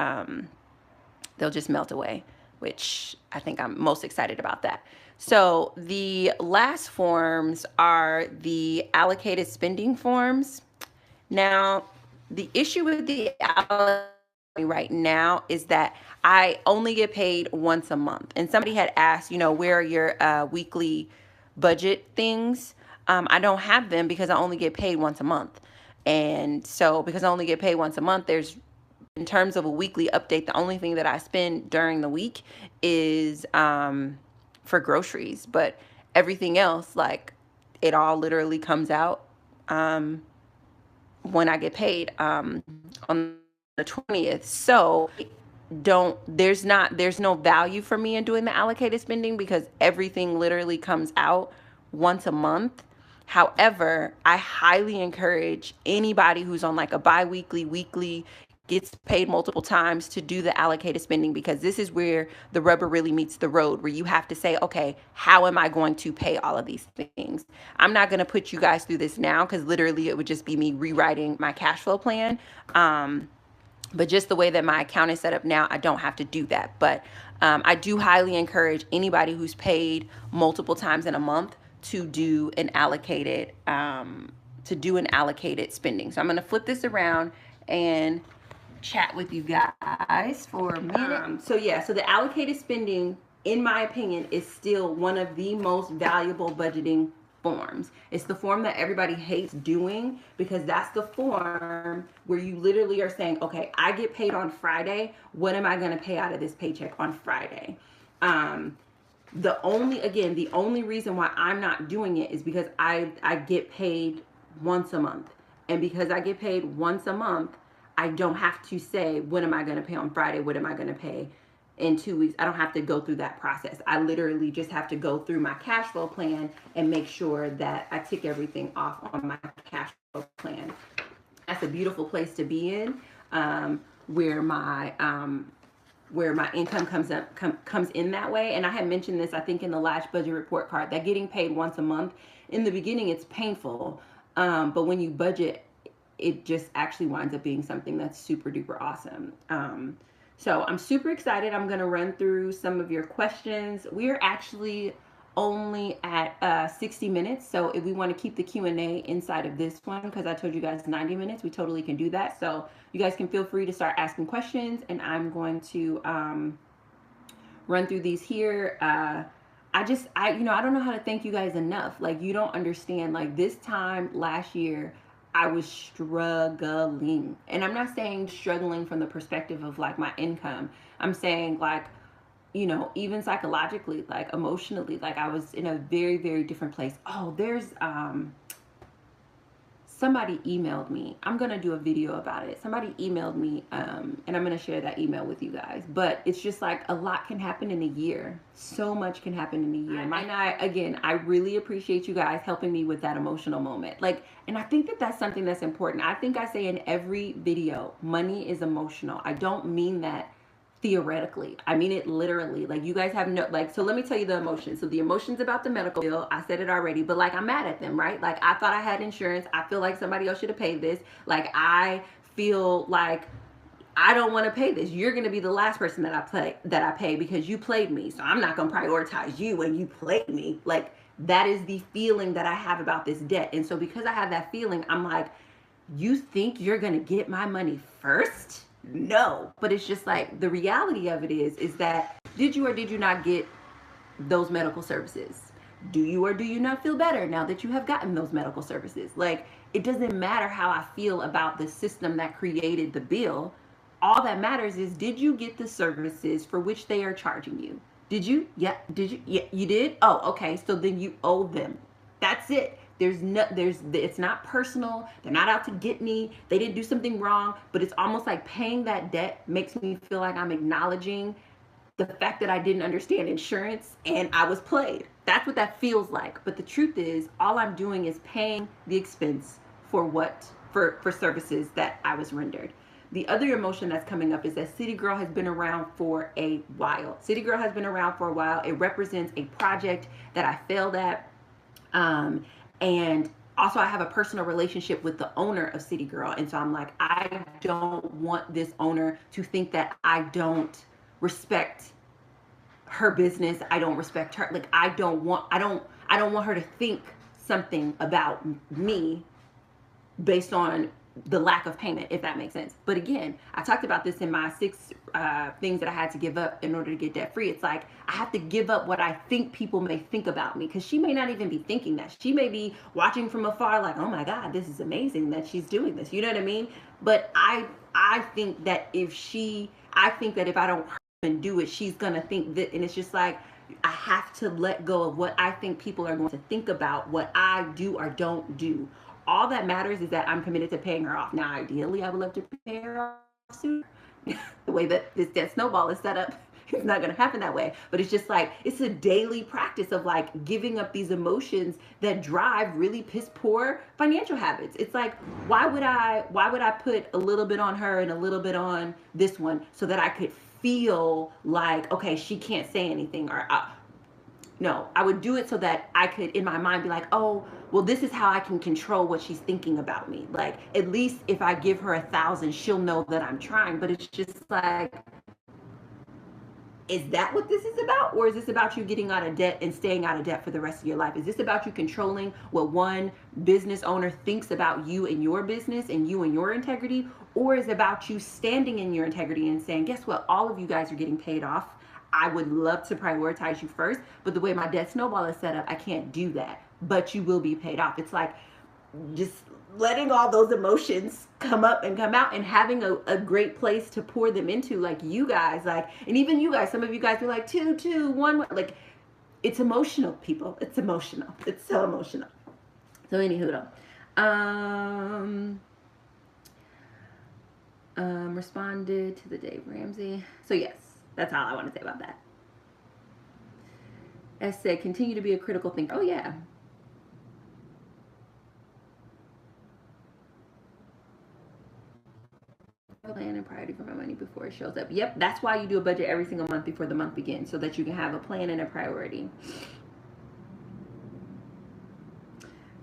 They'll just melt away, which I think I'm most excited about that. So the last forms are the allocated spending forms. Now, the issue with the allocated right now is that I only get paid once a month. And somebody had asked, where are your weekly budget things? I don't have them because I only get paid once a month. And so because I only get paid once a month, in terms of a weekly update, the only thing that I spend during the week is for groceries. But everything else, like it all literally comes out when I get paid on the 20th. So there's no value for me in doing the allocated spending because everything literally comes out once a month. However, I highly encourage anybody who's on like a bi-weekly, weekly, gets paid multiple times to do the allocated spending, because this is where the rubber really meets the road, where you have to say, okay, how am I going to pay all of these things? I'm not going to put you guys through this now because literally it would just be me rewriting my cash flow plan. But just the way that my account is set up now, I don't have to do that. But I do highly encourage anybody who's paid multiple times in a month to do an allocated spending. So I'm going to flip this around and chat with you guys for a minute. So the allocated spending, in my opinion, is still one of the most valuable budgeting forms. It's the form that everybody hates doing, because that's the form where you literally are saying, okay, I get paid on Friday. What am I going to pay out of this paycheck on Friday? The only reason why I'm not doing it is because I get paid once a month. And because I get paid once a month, I don't have to say, what am I going to pay on Friday? What am I going to pay in 2 weeks? I don't have to go through that process. I literally just have to go through my cash flow plan and make sure that I tick everything off on my cash flow plan. That's a beautiful place to be in, where my income comes in that way. And I had mentioned this, I think, in the last budget report card, that getting paid once a month, in the beginning, it's painful. But when you budget, it just actually winds up being something that's super duper awesome. So I'm super excited. I'm going to run through some of your questions. We're actually only at 60 minutes. So if we want to keep the Q&A inside of this one, because I told you guys 90 minutes, we totally can do that. So you guys can feel free to start asking questions, and I'm going to run through these here. I don't know how to thank you guys enough. Like, you don't understand. Like, this time last year, I was struggling. And I'm not saying struggling from the perspective of like my income. I'm saying like, even psychologically, like emotionally, like I was in a very, very different place. Oh, there's somebody emailed me. I'm going to do a video about it. Somebody emailed me, and I'm going to share that email with you guys. But it's just like a lot can happen in a year. So much can happen in a year. And I really appreciate you guys helping me with that emotional moment. Like, and I think that that's something that's important. I think I say in every video, money is emotional. I don't mean that theoretically. I mean it literally. Like, you guys have so let me tell you the emotions. So the emotions about the medical bill, I said it already, but like, I'm mad at them, right? Like, I thought I had insurance. I feel like somebody else should have paid this. Like, I feel like I don't want to pay this. You're going to be the last person that I pay because you played me. So I'm not going to prioritize you when you played me. Like, that is the feeling that I have about this debt. And so because I have that feeling, I'm like, you think you're going to get my money first? No. But it's just like, the reality of it is that, did you or did you not get those medical services? Do you or do you not feel better now that you have gotten those medical services? Like, it doesn't matter how I feel about the system that created the bill. All that matters is, did you get the services for which they are charging you? Did you? Yeah. Did you? Yeah, you did? Oh, okay. So then you owe them. That's it. It's not personal. They're not out to get me. They didn't do something wrong, but it's almost like paying that debt makes me feel like I'm acknowledging the fact that I didn't understand insurance and I was played. That's what that feels like. But the truth is, all I'm doing is paying the expense for services that I was rendered. The other emotion that's coming up is that City Girl has been around for a while. City Girl has been around for a while. It represents a project that I failed at. And also, I have a personal relationship with the owner of City Girl. And so I'm like, I don't want this owner to think that I don't respect her business. I don't respect her. Like, I don't want her to think something about me based on the lack of payment, if that makes sense. But again, I talked about this in my 6 things that I had to give up in order to get debt free. It's like, I have to give up what I think people may think about me, because she may not even be thinking that. She may be watching from afar like, oh my God, this is amazing that she's doing this. You know what I mean? But I think that if I don't and do it, she's gonna think that. And it's just like, I have to let go of what I think people are going to think about what I do or don't do. All that matters is that I'm committed to paying her off. Now, ideally, I would love to pay her off sooner. The way that this debt snowball is set up, it's not going to happen that way. But it's just like, it's a daily practice of like giving up these emotions that drive really piss poor financial habits. It's like, why would I put a little bit on her and a little bit on this one so that I could feel like, okay, she can't say anything, or no, I would do it so that I could, in my mind, be like, oh, well, this is how I can control what she's thinking about me. Like, at least if I give her 1,000, she'll know that I'm trying. But it's just like, Is that what this is about? Or is this about you getting out of debt and staying out of debt for the rest of your life? Is this about you controlling what one business owner thinks about you and your business and you and your integrity? Or is it about you standing in your integrity and saying, guess what? All of you guys are getting paid off. I would love to prioritize you first, but the way my debt snowball is set up, I can't do that. But you will be paid off. It's like just letting all those emotions come up and come out and having a great place to pour them into, like you guys, like, and even you guys, some of you guys were like 2 2 1 like, it's emotional, people. It's emotional. It's so emotional. So anywho, responded to the Dave Ramsey. So yes, that's all I want to say about that. S said, continue to be a critical thinker. Oh yeah. Plan and priority for my money before it shows up. Yep, that's why you do a budget every single month before the month begins, so that you can have a plan and a priority.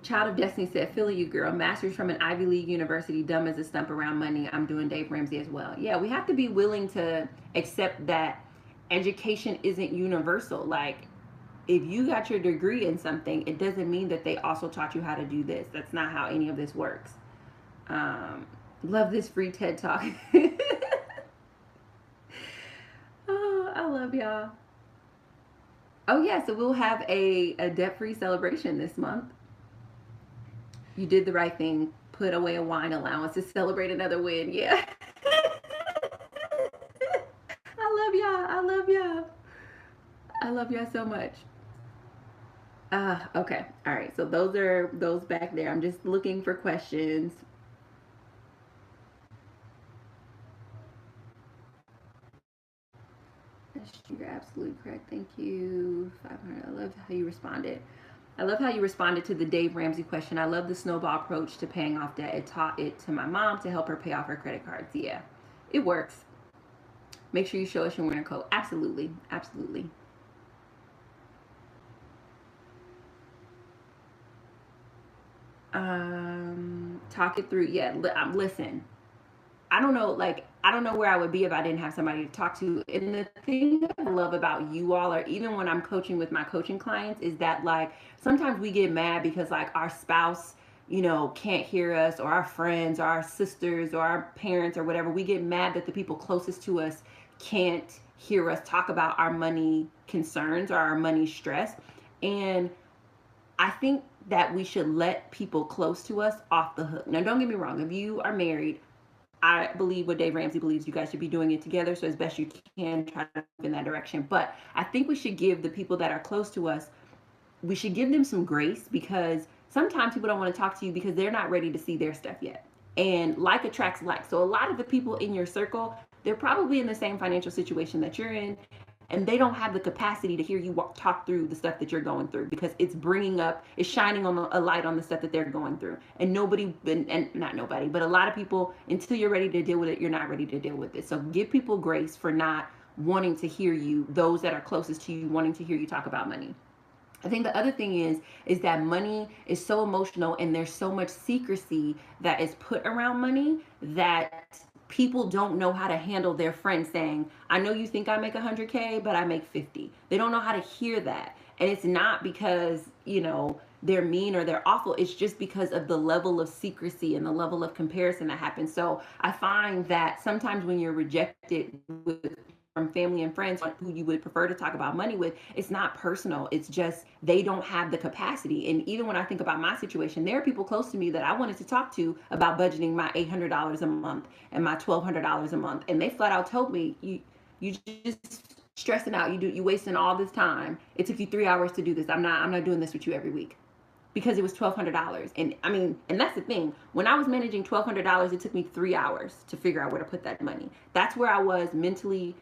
Child of Destiny said, feeling you, girl. Master's from an Ivy League university, dumb as a stump around money. I'm doing Dave Ramsey as well. Yeah, we have to be willing to accept that education isn't universal. Like, if you got your degree in something, it doesn't mean that they also taught you how to do this. That's not how any of this works. Love this free TED Talk. Oh, I love y'all. Oh yeah, so we'll have a debt-free celebration this month. You did the right thing. Put away a wine allowance to celebrate another win. Yeah. I love y'all. I love y'all. I love y'all so much. Okay. All right. So those are those back there. I'm just looking for questions. You're absolutely correct. Thank you. 500. I love how you responded. I love how you responded to the Dave Ramsey question. I love the snowball approach to paying off debt. It taught it to my mom to help her pay off her credit cards. Yeah, it works. Make sure you show us your winter coat. Absolutely. Absolutely. Talk it through. Yeah, listen. I don't know, like, I don't know where I would be if I didn't have somebody to talk to. And the thing I love about you all, or even when I'm coaching with my coaching clients, is that, like, sometimes we get mad because, like, our spouse, can't hear us, or our friends, or our sisters, or our parents, or whatever. We get mad that the people closest to us can't hear us talk about our money concerns or our money stress. And I think that we should let people close to us off the hook. Now, don't get me wrong. If you are married, I believe what Dave Ramsey believes, you guys should be doing it together. So as best you can, try to move in that direction. But I think we should give the people that are close to us, we should give them some grace, because sometimes people don't want to talk to you because they're not ready to see their stuff yet. And like attracts like. So a lot of the people in your circle, they're probably in the same financial situation that you're in, and they don't have the capacity to hear you talk through the stuff that you're going through, because it's shining on a light on the stuff that they're going through. And not nobody, but a lot of people, until you're ready to deal with it, you're not ready to deal with it. So give people grace for not wanting to hear you, those that are closest to you, wanting to hear you talk about money. I think the other thing is that money is so emotional, and there's so much secrecy that is put around money that people don't know how to handle their friends saying, I know you think I make 100K, but I make 50. They don't know how to hear that. And it's not because, they're mean or they're awful. It's just because of the level of secrecy and the level of comparison that happens. So I find that sometimes when you're rejected from family and friends who you would prefer to talk about money with, it's not personal. It's just they don't have the capacity. And even when I think about my situation, there are people close to me that I wanted to talk to about budgeting my $800 a month and my $1,200 a month, and they flat out told me, you just stressing out. You wasting all this time. It took you 3 hours to do this. I'm not doing this with you every week. Because it was $1,200. And that's the thing. When I was managing $1,200, it took me 3 hours to figure out where to put that money. That's where I was mentally,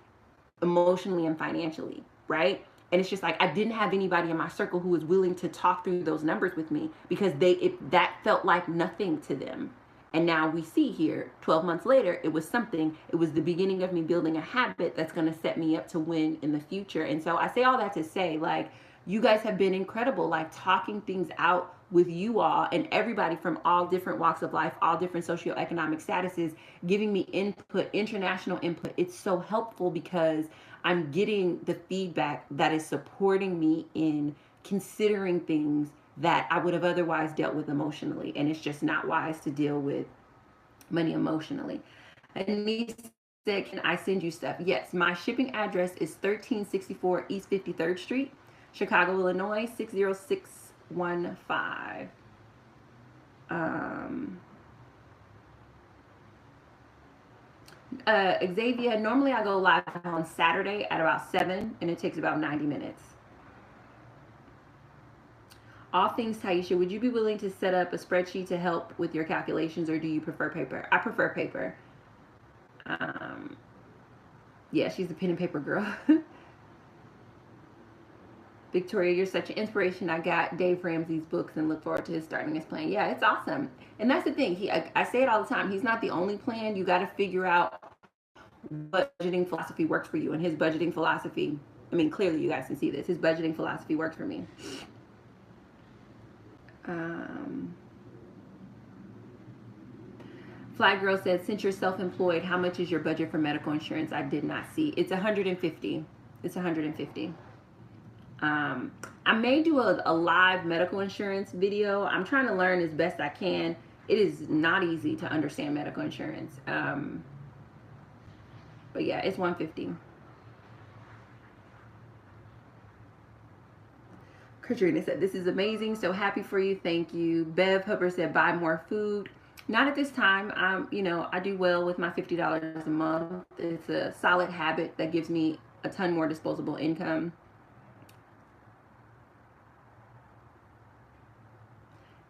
emotionally, and financially, right? And it's just like I didn't have anybody in my circle who was willing to talk through those numbers with me, because that felt like nothing to them. And now we see here, 12 months later, it was something. It was the beginning of me building a habit that's going to set me up to win in the future. And so I say all that to say, like, you guys have been incredible, like talking things out with you all and everybody from all different walks of life, all different socioeconomic statuses, giving me input, international input. It's so helpful, because I'm getting the feedback that is supporting me in considering things that I would have otherwise dealt with emotionally. And it's just not wise to deal with money emotionally. And he said, can I send you stuff? Yes, my shipping address is 1364 East 53rd Street, Chicago, Illinois, 60615. Xavier, normally I go live on Saturday at about 7, and it takes about 90 minutes. All things Taisha, would you be willing to set up a spreadsheet to help with your calculations, or do you prefer paper? I prefer paper. Yeah, she's a pen and paper girl. Victoria, you're such an inspiration. I got Dave Ramsey's books and look forward to his starting his plan. Yeah, it's awesome. And that's the thing. I say it all the time. He's not the only plan. You got to figure out what budgeting philosophy works for you. And his budgeting philosophy, I mean, clearly you guys can see this. His budgeting philosophy works for me. Fly Girl said, since you're self-employed, how much is your budget for medical insurance? I did not see. It's 150. It's 150. I may do a live medical insurance video. I'm trying to learn as best I can. It is not easy to understand medical insurance. But yeah, it's 150. Katrina said, this is amazing. So happy for you. Thank you. Bev Hooper said, buy more food. Not at this time. I do well with my $50 a month. It's a solid habit that gives me a ton more disposable income.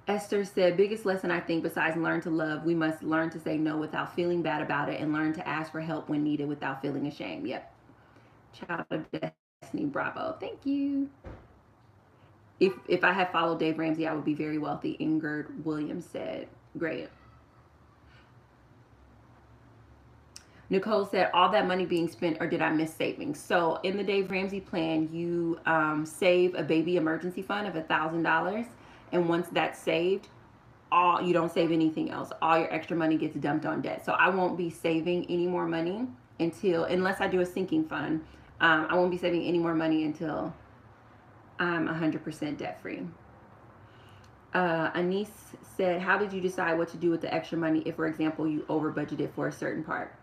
Esther said, biggest lesson I think besides learn to love, we must learn to say no without feeling bad about it and learn to ask for help when needed without feeling ashamed. Yep. Child of Destiny, bravo. Thank you. If I had followed Dave Ramsey, I would be very wealthy, Ingrid Williams said. Great. Nicole said, all that money being spent, or did I miss savings? So in the Dave Ramsey plan, you save a baby emergency fund of $1,000. And once that's saved, you don't save anything else. All your extra money gets dumped on debt. So I won't be saving any more money unless I do a sinking fund. I won't be saving any more money until I'm 100% debt free. Anise said, how did you decide what to do with the extra money if, for example, you over budgeted for a certain part?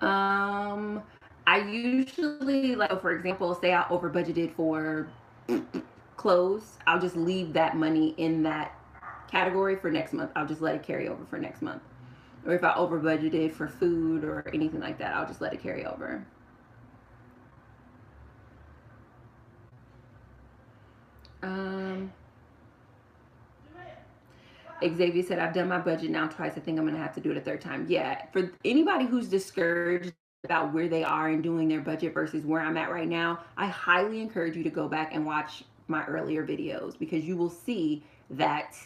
I usually, like, for example, say I over budgeted for clothes, I'll just leave that money in that category for next month. I'll just let it carry over for next month. Or if I over budgeted for food or anything like that, I'll just let it carry over. Xavier said, I've done my budget now twice. I think I'm going to have to do it a third time. Yeah, for anybody who's discouraged about where they are in doing their budget versus where I'm at right now, I highly encourage you to go back and watch my earlier videos, because you will see that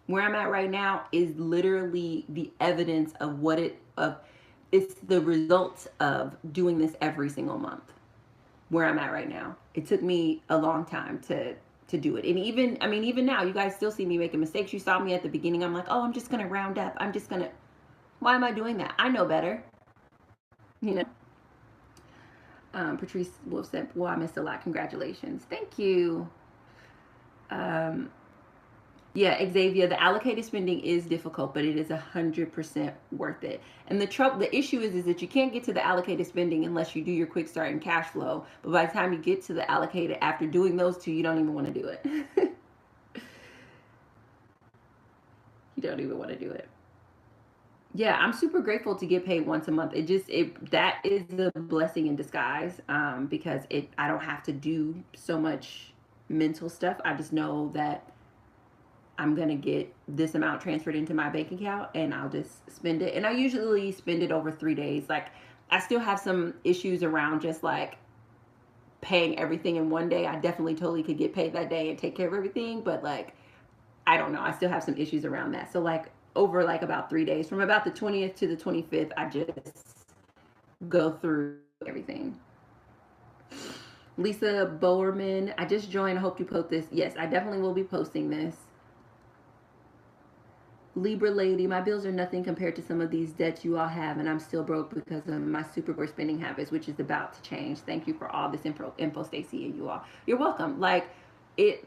where I'm at right now is literally the evidence of it's the results of doing this every single month. Where I'm at right now, it took me a long time to do it. And even now, you guys still see me making mistakes. You saw me at the beginning. I'm like, oh, I'm just going to round up. Why am I doing that? I know better. Patrice Wolf said, well, I missed a lot. Congratulations. Thank you. Yeah, Xavier, the allocated spending is difficult, but it is 100% worth it. And the issue is that you can't get to the allocated spending unless you do your quick start and cash flow. But by the time you get to the allocated, after doing those two, you don't even want to do it. You don't even want to do it. Yeah, I'm super grateful to get paid once a month. That is a blessing in disguise, because I don't have to do so much mental stuff. I just know that I'm going to get this amount transferred into my bank account and I'll just spend it. And I usually spend it over 3 days. Like, I still have some issues around just like paying everything in one day. I definitely totally could get paid that day and take care of everything. But like, I don't know. I still have some issues around that. So like over like about 3 days, from about the 20th to the 25th, I just go through everything. Lisa Bowerman, I just joined. I hope you post this. Yes, I definitely will be posting this. Libra lady, my bills are nothing compared to some of these debts you all have, and I'm still broke because of my super poor spending habits, which is about to change. Thank you for all this info, Stacey, and you all. You're welcome. Like it,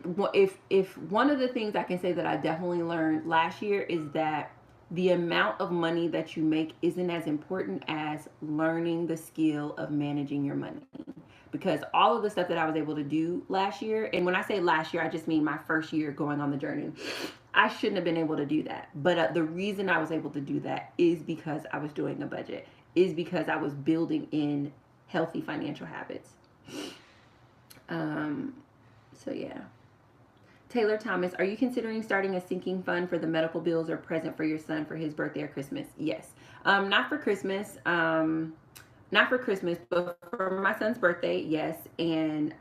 if one of the things I can say that I definitely learned last year is that the amount of money that you make isn't as important as learning the skill of managing your money. Because all of the stuff that I was able to do last year, and when I say last year, I just mean my first year going on the journey. I shouldn't have been able to do that. But the reason I was able to do that is because I was doing a budget, is because I was building in healthy financial habits. So yeah. Taylor Thomas, are you considering starting a sinking fund for the medical bills or present for your son for his birthday or Christmas? Yes. Not for Christmas. Not for Christmas, but for my son's birthday, yes. And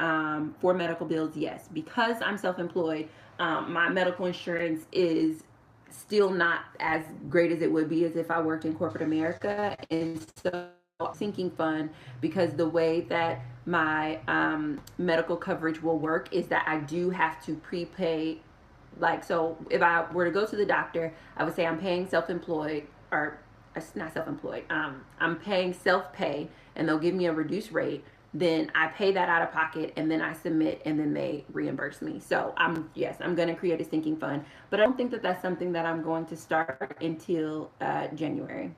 for medical bills, yes. Because I'm self-employed, my medical insurance is still not as great as it would be as if I worked in corporate America. And so sinking fund, because the way that my medical coverage will work is that I do have to prepay. Like, so if I were to go to the doctor, I would say I'm paying self-employed, or it's not self-employed, I'm paying self-pay, and they'll give me a reduced rate. Then I pay that out of pocket, and then I submit, and then they reimburse me. So I'm going to create a sinking fund, but I don't think that that's something that I'm going to start until January.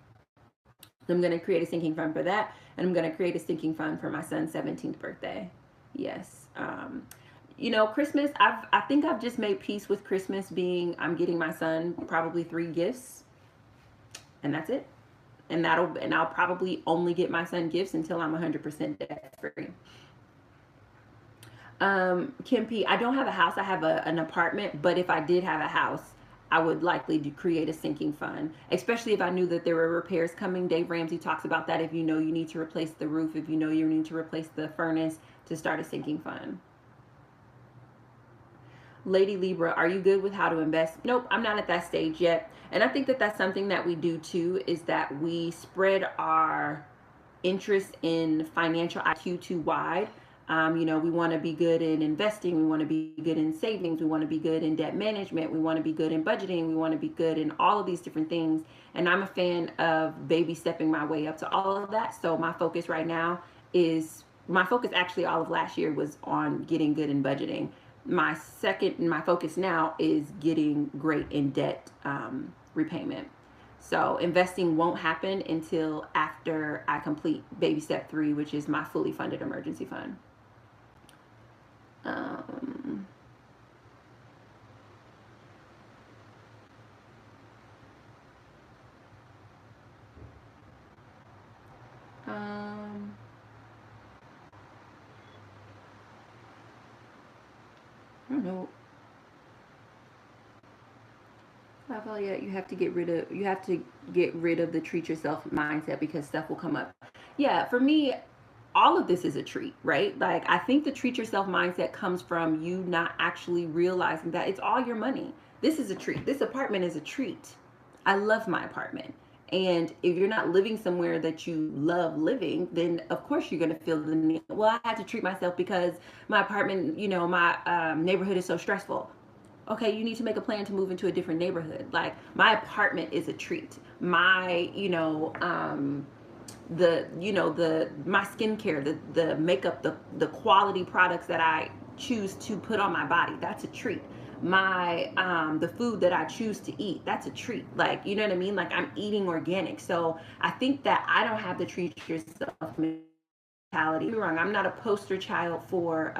I'm going to create a sinking fund for that, and I'm going to create a sinking fund for my son's 17th birthday. Yes. Christmas, I think I've just made peace with Christmas being, I'm getting my son probably 3 gifts, and that's it. And I'll probably only get my son gifts until I'm 100% debt free. Kim P, I don't have a house. I have an apartment, but if I did have a house, I would likely create a sinking fund, especially if I knew that there were repairs coming. Dave Ramsey talks about that. If you know you need to replace the roof, if you know you need to replace the furnace, to start a sinking fund. Lady Libra, are you good with how to invest? Nope, I'm not at that stage yet. And I think that that's something that we do too, is that we spread our interest in financial IQ too wide. We want to be good in investing. We want to be good in savings. We want to be good in debt management. We want to be good in budgeting. We want to be good in all of these different things. And I'm a fan of baby stepping my way up to all of that. So my focus right now actually all of last year was on getting good in budgeting. My focus now is getting great in debt repayment. So investing won't happen until after I complete baby step 3, which is my fully funded emergency fund. I don't know. I feel like you have to get rid of the treat yourself mindset, because stuff will come up. Yeah, for me, all of this is a treat, right? Like, I think the treat yourself mindset comes from you not actually realizing that it's all your money. This is a treat. This apartment is a treat. I love my apartment. And if you're not living somewhere that you love living, then of course you're going to feel the need. Well, I had to treat myself because my apartment, my neighborhood is so stressful. Okay, you need to make a plan to move into a different neighborhood. Like, my apartment is a treat. My, my skincare, the makeup, the quality products that I choose to put on my body, that's a treat. My the food that I choose to eat, that's a treat. Like, you know what I mean? Like, I'm eating organic. So I think that I don't have the treat yourself mentality. Wrong. I'm not a poster child for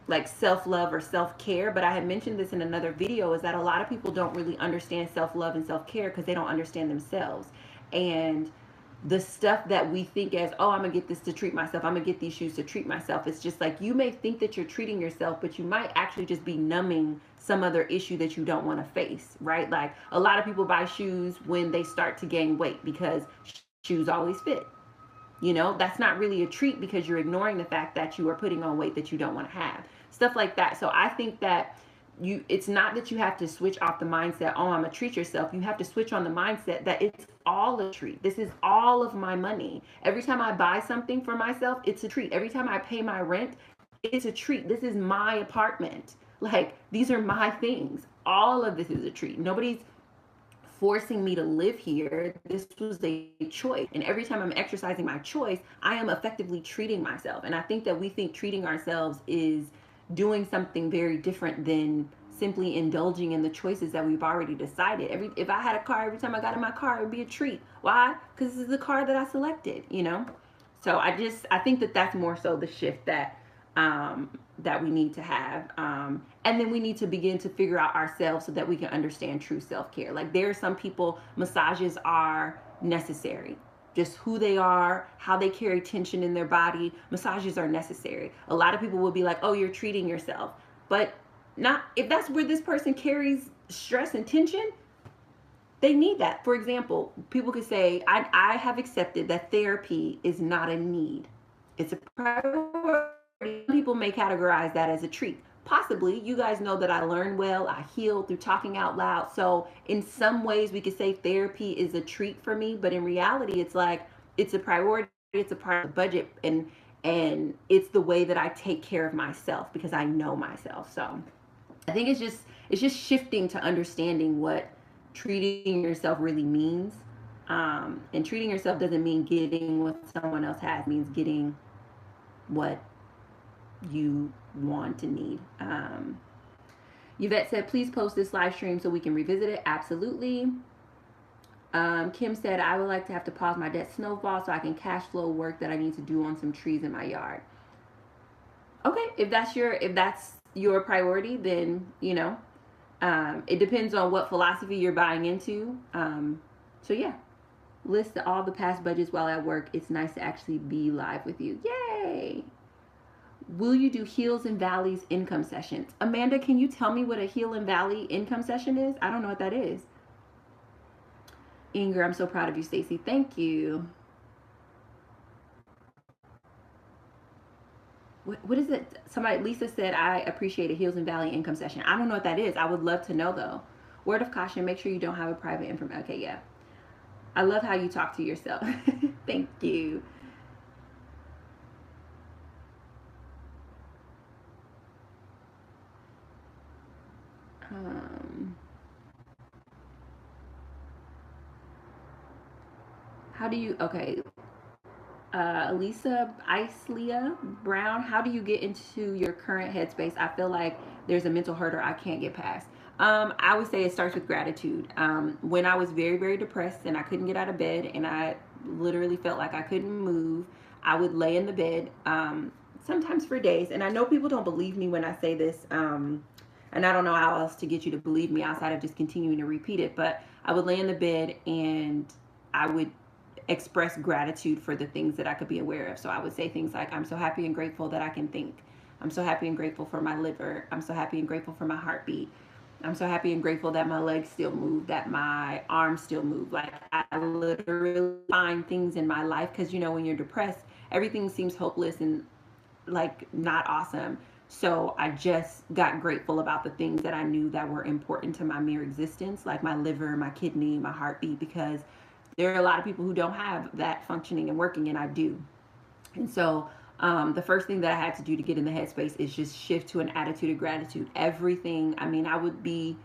like self-love or self-care, but I had mentioned this in another video, is that a lot of people don't really understand self-love and self-care because they don't understand themselves. And the stuff that we think as, oh, I'm gonna get this to treat myself, I'm gonna get these shoes to treat myself, it's just like, you may think that you're treating yourself, but you might actually just be numbing some other issue that you don't want to face, right? Like, a lot of people buy shoes when they start to gain weight because shoes always fit. That's not really a treat, because you're ignoring the fact that you are putting on weight that you don't want to have. Stuff like that. So I think that it's not that you have to switch off the mindset, oh, I'm gonna treat yourself. You have to switch on the mindset that it's all a treat. This is all of my money. Every time I buy something for myself, it's a treat. Every time I pay my rent, it's a treat. This is my apartment. Like, these are my things. all of this is a treat. Nobody's forcing me to live here. This was a choice. And every time I'm exercising my choice, I am effectively treating myself. And I think that we think treating ourselves is doing something very different than simply indulging in the choices that we've already decided. If I had a car, every time I got in my car, it would be a treat. Why? Because this is the car that I selected, you know? So I think that that's more so the shift that we need to have. And then we need to begin to figure out ourselves so that we can understand true self-care. Like, there are some people, massages are necessary. Just who they are, how they carry tension in their body, massages are necessary. A lot of people will be like, oh, you're treating yourself. But not if that's where this person carries stress and tension, they need that. For example, people could say, I have accepted that therapy is not a need. It's a priority. People may categorize that as a treat. Possibly, you guys know that I learn well, I heal through talking out loud. So in some ways we could say therapy is a treat for me, but in reality it's like it's a priority, it's a part of the budget, and it's the way that I take care of myself because I know myself. So I think it's just shifting to understanding what treating yourself really means. And treating yourself doesn't mean getting what someone else has, it means getting what you want and need. Yvette said, please post this live stream so we can revisit it. Absolutely. Kim said, I would like to have to pause my debt snowball so I can cash flow work that I need to do on some trees in my yard. Okay, if that's your priority, then it depends on what philosophy you're buying into. So yeah, list all the past budgets while at work. It's nice to actually be live with you. Yay! Will you do Hills and Valleys income sessions? Amanda, can you tell me what a Hill and Valley income session is? I don't know what that is. Inger, I'm so proud of you, Stacey. Thank you. What is it? Somebody, Lisa said, I appreciate a Hills and Valley income session. I don't know what that is. I would love to know though. Word of caution, make sure you don't have a private information. Okay, yeah. I love how you talk to yourself. Thank you. How do you, okay, Elisa Islea Brown, how do you get into your current headspace? I feel like there's a mental hurdle I can't get past. I would say it starts with gratitude. When I was very, very depressed and I couldn't get out of bed and I literally felt like I couldn't move, I would lay in the bed, sometimes for days. And I know people don't believe me when I say this, and I don't know how else to get you to believe me outside of just continuing to repeat it, but I would lay in the bed and I would express gratitude for the things that I could be aware of. So I would say things like, I'm so happy and grateful that I can think. I'm so happy and grateful for my liver. I'm so happy and grateful for my heartbeat. I'm so happy and grateful that my legs still move, that my arms still move. Like, I literally find things in my life because, when you're depressed, everything seems hopeless and like not awesome. So I just got grateful about the things that I knew that were important to my mere existence, like my liver, my kidney, my heartbeat, because there are a lot of people who don't have that functioning and working, and I do. And so the first thing that I had to do to get in the headspace is just shift to an attitude of gratitude. Everything, I would be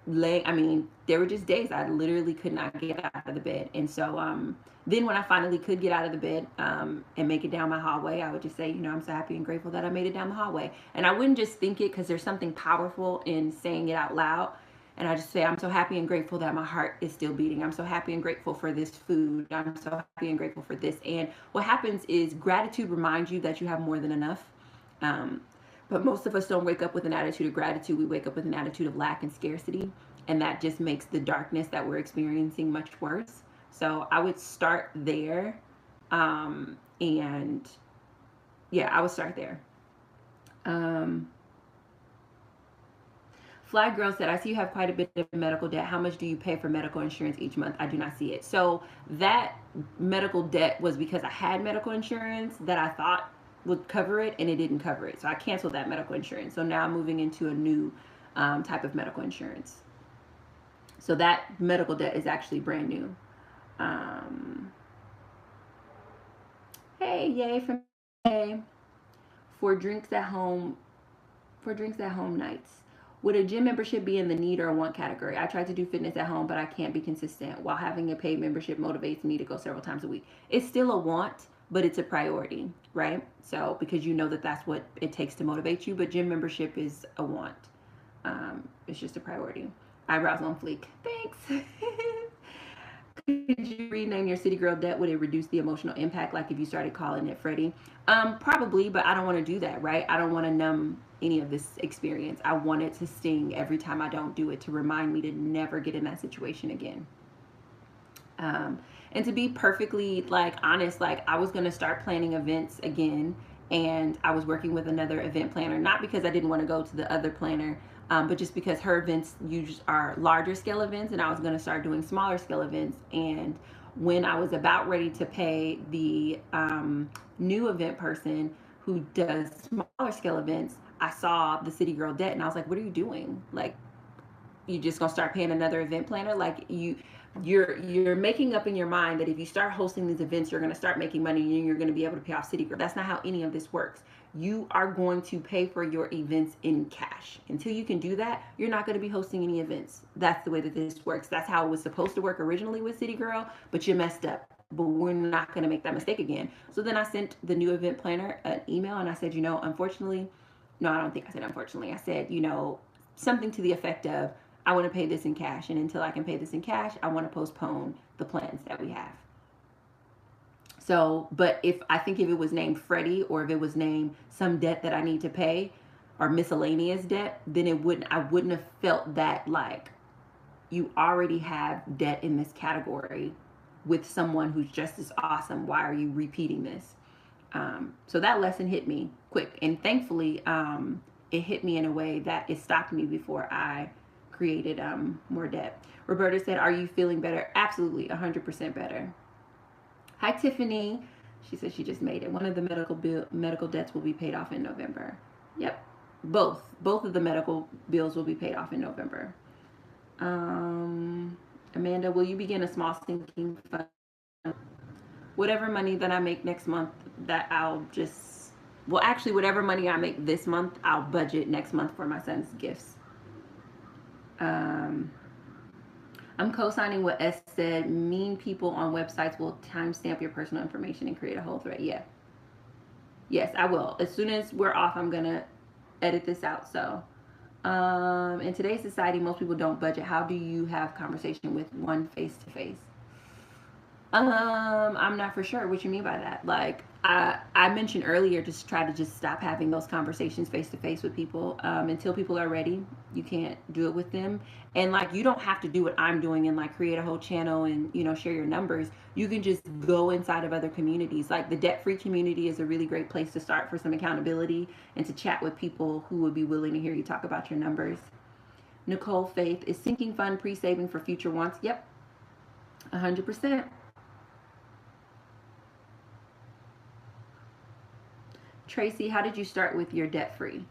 there were just days I literally could not get out of the bed. And so then when I finally could get out of the bed and make it down my hallway, I would just say, I'm so happy and grateful that I made it down the hallway. And I wouldn't just think it, because there's something powerful in saying it out loud. And I just say, I'm so happy and grateful that my heart is still beating. I'm so happy and grateful for this food. I'm so happy and grateful for this. And what happens is gratitude reminds you that you have more than enough. But most of us don't wake up with an attitude of gratitude. We wake up with an attitude of lack and scarcity. And that just makes the darkness that we're experiencing much worse. So I would start there. And yeah, I would start there. Fly Girl said, I see you have quite a bit of medical debt. How much do you pay for medical insurance each month? I do not see it. So that medical debt was because I had medical insurance that I thought would cover it, and it didn't cover it. So I canceled that medical insurance. So now I'm moving into a new type of medical insurance. So that medical debt is actually brand new. Hey, yay from hey. For drinks at home nights. Would a gym membership be in the need or a want category? I try to do fitness at home, but I can't be consistent, while having a paid membership motivates me to go several times a week. It's still a want, but it's a priority, right? So, because you know that that's what it takes to motivate you, but gym membership is a want. It's just a priority. Eyebrows on fleek. Thanks. Could you rename your city girl debt? Would it reduce the emotional impact, like if you started calling it Freddie? Probably, but I don't want to do that, right? I don't want to numb any of this experience. I want it to sting every time I don't do it, to remind me to never get in that situation again. And to be perfectly like honest, like I was gonna start planning events again, and I was working with another event planner, not because I didn't want to go to the other planner, but just because her events usually are larger scale events, and I was gonna start doing smaller scale events. And when I was about ready to pay the new event person who does smaller scale events, I saw the City Girl debt, and I was like, "What are you doing? Like, you just gonna start paying another event planner? Like you're making up in your mind that if you start hosting these events, you're gonna start making money and you're gonna be able to pay off City Girl. That's not how any of this works. You are going to pay for your events in cash. Until you can do that, you're not going to be hosting any events. That's the way that this works. That's how it was supposed to work originally with City Girl, but you messed up. But we're not going to make that mistake again. So then I sent the new event planner an email, and I said, unfortunately, no, I don't think I said unfortunately. I said, something to the effect of, I want to pay this in cash, and until I can pay this in cash, I want to postpone the plans that we have. So, but if it was named Freddie, or if it was named some debt that I need to pay, or miscellaneous debt, then I wouldn't have felt that, like, you already have debt in this category with someone who's just as awesome. Why are you repeating this? So that lesson hit me quick, and thankfully, it hit me in a way that it stopped me before I created more debt. Roberta said, "Are you feeling better?" Absolutely, 100% better. Hi, Tiffany. She said she just made it. One of the medical debts will be paid off in November. Yep, both of the medical bills will be paid off in November. Amanda, will you begin a small sinking fund? Whatever money that I make next month, that I'll just, well, actually, whatever money I make this month, I'll budget next month for my son's gifts. I'm co-signing what S said. Mean people on websites will timestamp your personal information and create a whole thread. Yeah. Yes, I will. As soon as we're off, I'm going to edit this out. So, in today's society, most people don't budget. How do you have conversation with one face-to-face? I'm not for sure what you mean by that. Like, I mentioned earlier, just try to just stop having those conversations face to face with people until people are ready. You can't do it with them, and like, you don't have to do what I'm doing and like create a whole channel and share your numbers. You can just go inside of other communities. Like the debt free community is a really great place to start for some accountability and to chat with people who would be willing to hear you talk about your numbers. Nicole Faith, is sinking fund pre-saving for future wants? Yep, 100%. Tracy, how did you start with your debt free?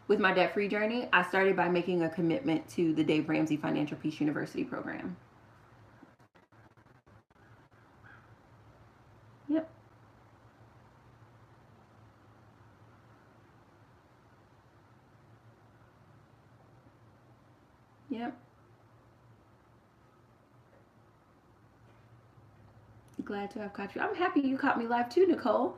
With my debt free journey, I started by making a commitment to the Dave Ramsey Financial Peace University program. Yep. Yep. Glad to have caught you. I'm happy you caught me live too, Nicole.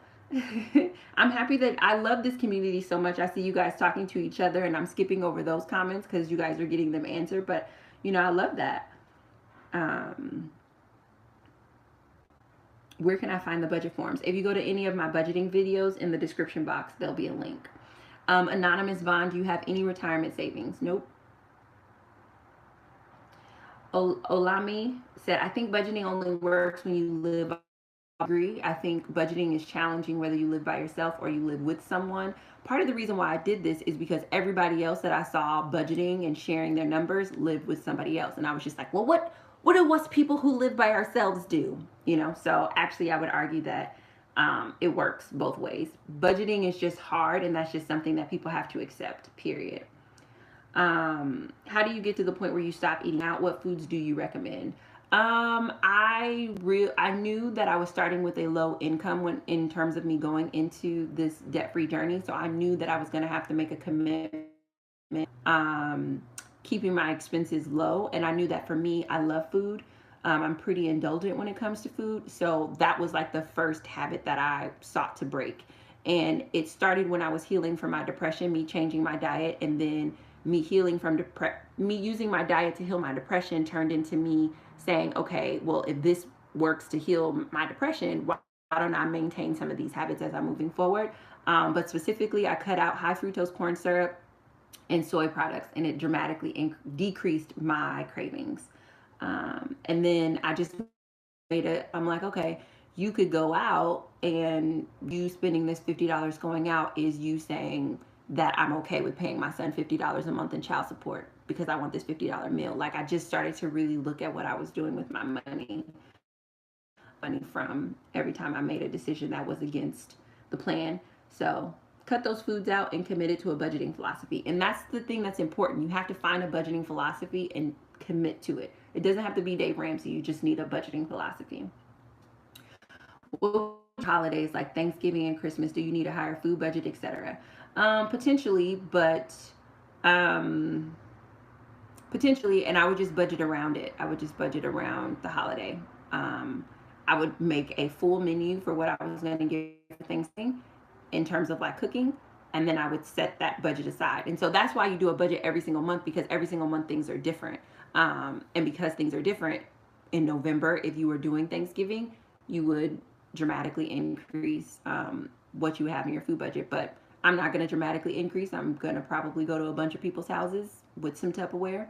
I'm happy that I love this community so much. I see you guys talking to each other, and I'm skipping over those comments because you guys are getting them answered. But I love that. Where can I find the budget forms? If you go to any of my budgeting videos, in the description box, there'll be a link. Anonymous Vaughn, do you have any retirement savings? Nope. Olami said, I think budgeting only works when you live. I agree. I think budgeting is challenging whether you live by yourself or you live with someone. Part of the reason why I did this is because everybody else that I saw budgeting and sharing their numbers lived with somebody else. And I was just like, well, what do us people who live by ourselves do? So actually I would argue that it works both ways. Budgeting is just hard, and that's just something that people have to accept, period. How do you get to the point where you stop eating out? What foods do you recommend? I knew that I was starting with a low income in terms of me going into this debt-free journey. So I knew that I was going to have to make a commitment um, keeping my expenses low. And I knew that for me, I love food. I'm pretty indulgent when it comes to food. So that was like the first habit that I sought to break. And it started when I was healing from my depression, me changing my diet, and then me healing from me using my diet to heal my depression turned into me saying, okay, well, if this works to heal my depression, why don't I maintain some of these habits as I'm moving forward? But specifically, I cut out high fructose corn syrup and soy products, and it dramatically decreased my cravings. And then I just made it, I'm like, okay, you could go out, and you spending this $50 going out is you saying that I'm okay with paying my son $50 a month in child support because I want this $50 meal. Like, I just started to really look at what I was doing with my money from every time I made a decision that was against the plan. So cut those foods out and committed to a budgeting philosophy. And that's the thing that's important. You have to find a budgeting philosophy and commit to it. It doesn't have to be Dave Ramsey. You just need a budgeting philosophy. What holidays like Thanksgiving and Christmas do you need a higher food budget, etc.? Potentially, but um, potentially, and I would just budget around it. I would just budget around the holiday. Um, I would make a full menu for what I was going to get for Thanksgiving in terms of like cooking, and then I would set that budget aside. And so that's why you do a budget every single month, because every single month things are different. And because things are different, in November, if you were doing Thanksgiving, you would dramatically increase what you have in your food budget. But I'm not going to dramatically increase. I'm going to probably go to a bunch of people's houses with some Tupperware,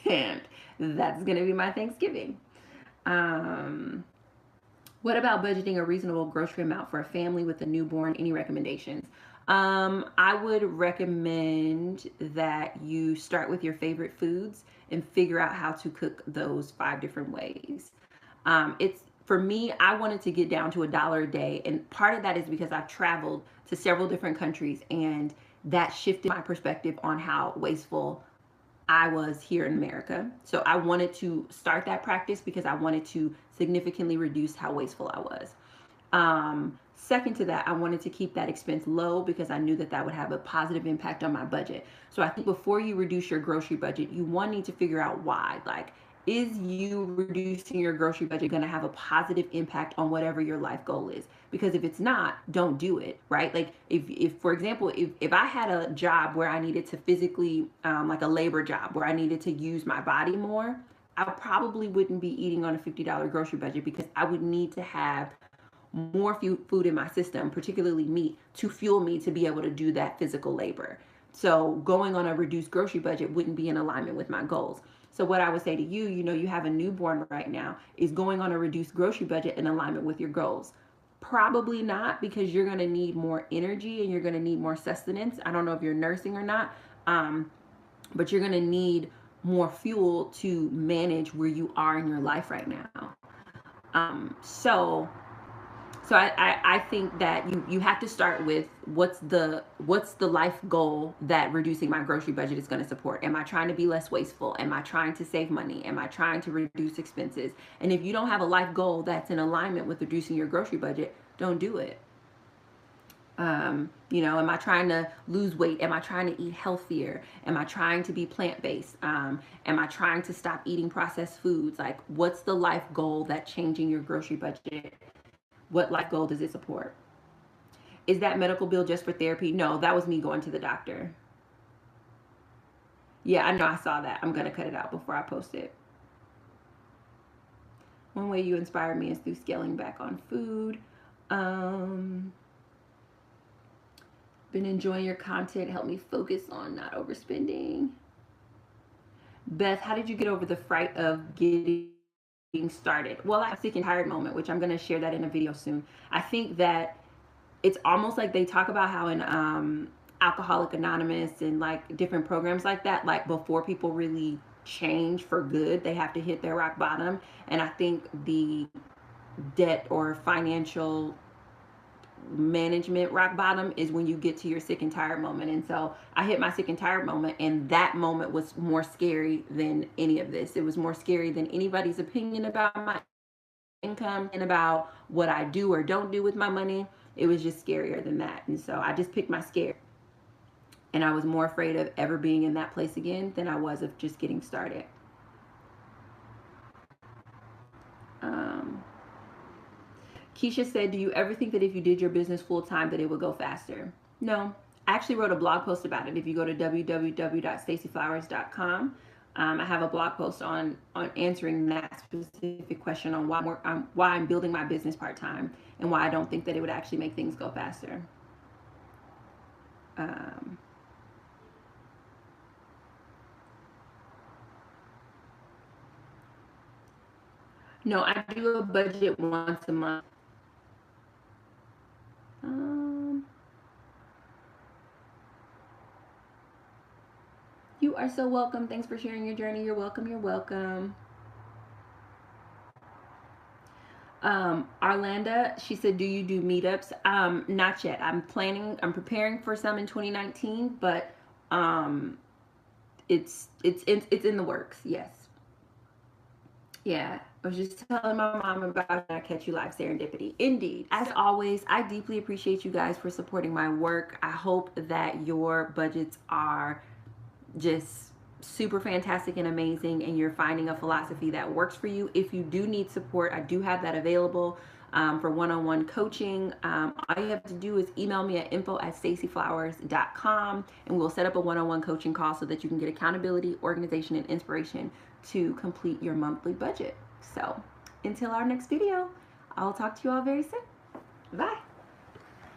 and that's going to be my Thanksgiving. Um, what about budgeting a reasonable grocery amount for a family with a newborn? Any recommendations? I would recommend that you start with your favorite foods and figure out how to cook those 5 different ways. It's for me, I wanted to get down to $1 a day, and part of that is because I've traveled to several different countries, and that shifted my perspective on how wasteful I was here in America. So I wanted to start that practice because I wanted to significantly reduce how wasteful I was. Second to that, I wanted to keep that expense low because I knew that that would have a positive impact on my budget. So I think before you reduce your grocery budget, you one need to figure out why. Like, is you reducing your grocery budget going to have a positive impact on whatever your life goal is? Because if it's not, don't do it, right? Like, if for example, if I had a job where I needed to physically, like a labor job where I needed to use my body more, I probably wouldn't be eating on a $50 grocery budget because I would need to have more food in my system, particularly meat, to fuel me to be able to do that physical labor. So going on a reduced grocery budget wouldn't be in alignment with my goals. So what I would say to you, you have a newborn right now, is going on a reduced grocery budget in alignment with your goals? Probably not, because you're going to need more energy and you're going to need more sustenance. I don't know if you're nursing or not, but you're going to need more fuel to manage where you are in your life right now. So I think that you have to start with what's the life goal that reducing my grocery budget is going to support. Am I trying to be less wasteful? Am I trying to save money? Am I trying to reduce expenses? And if you don't have a life goal that's in alignment with reducing your grocery budget, don't do it. Am I trying to lose weight? Am I trying to eat healthier? Am I trying to be plant-based? Am I trying to stop eating processed foods? Like, what's the life goal that changing your grocery budget? What life goal does it support? Is that medical bill just for therapy? No, that was me going to the doctor. Yeah, I know, I saw that. I'm going to cut it out before I post it. One way you inspire me is through scaling back on food. Been enjoying your content. Help me focus on not overspending. Beth, how did you get over the fright of getting started? Well, I have a sick and tired moment, which I'm going to share that in a video soon. I think that it's almost like they talk about how in Alcoholic Anonymous and like different programs like that, like before people really change for good, they have to hit their rock bottom. And I think the debt or financial management rock bottom is when you get to your sick and tired moment. And so I hit my sick and tired moment, and that moment was more scary than any of this. It was more scary than anybody's opinion about my income and about what I do or don't do with my money. It was just scarier than that. And so I just picked my scare. And I was more afraid of ever being in that place again than I was of just getting started. Keisha said, do you ever think that if you did your business full time that it would go faster? No. I actually wrote a blog post about it. If you go to www.staceyflowers.com, I have a blog post on answering that specific question on why I'm building my business part time and why I don't think that it would actually make things go faster. No, I do a budget once a month. You are so welcome. Thanks for sharing your journey. You're welcome. You're welcome. Arlanda, she said, do you do meetups? Not yet. I'm preparing for some in 2019, but it's in the works. Yes. Yeah. I was just telling my mom about I Catch You Live Serendipity. Indeed. As always, I deeply appreciate you guys for supporting my work. I hope that your budgets are just super fantastic and amazing, and you're finding a philosophy that works for you. If you do need support, I do have that available for one-on-one coaching. All you have to do is email me at info@staceyflowers.com, and we'll set up a one-on-one coaching call so that you can get accountability, organization, and inspiration to complete your monthly budget. So until our next video, I'll talk to you all very soon. Bye.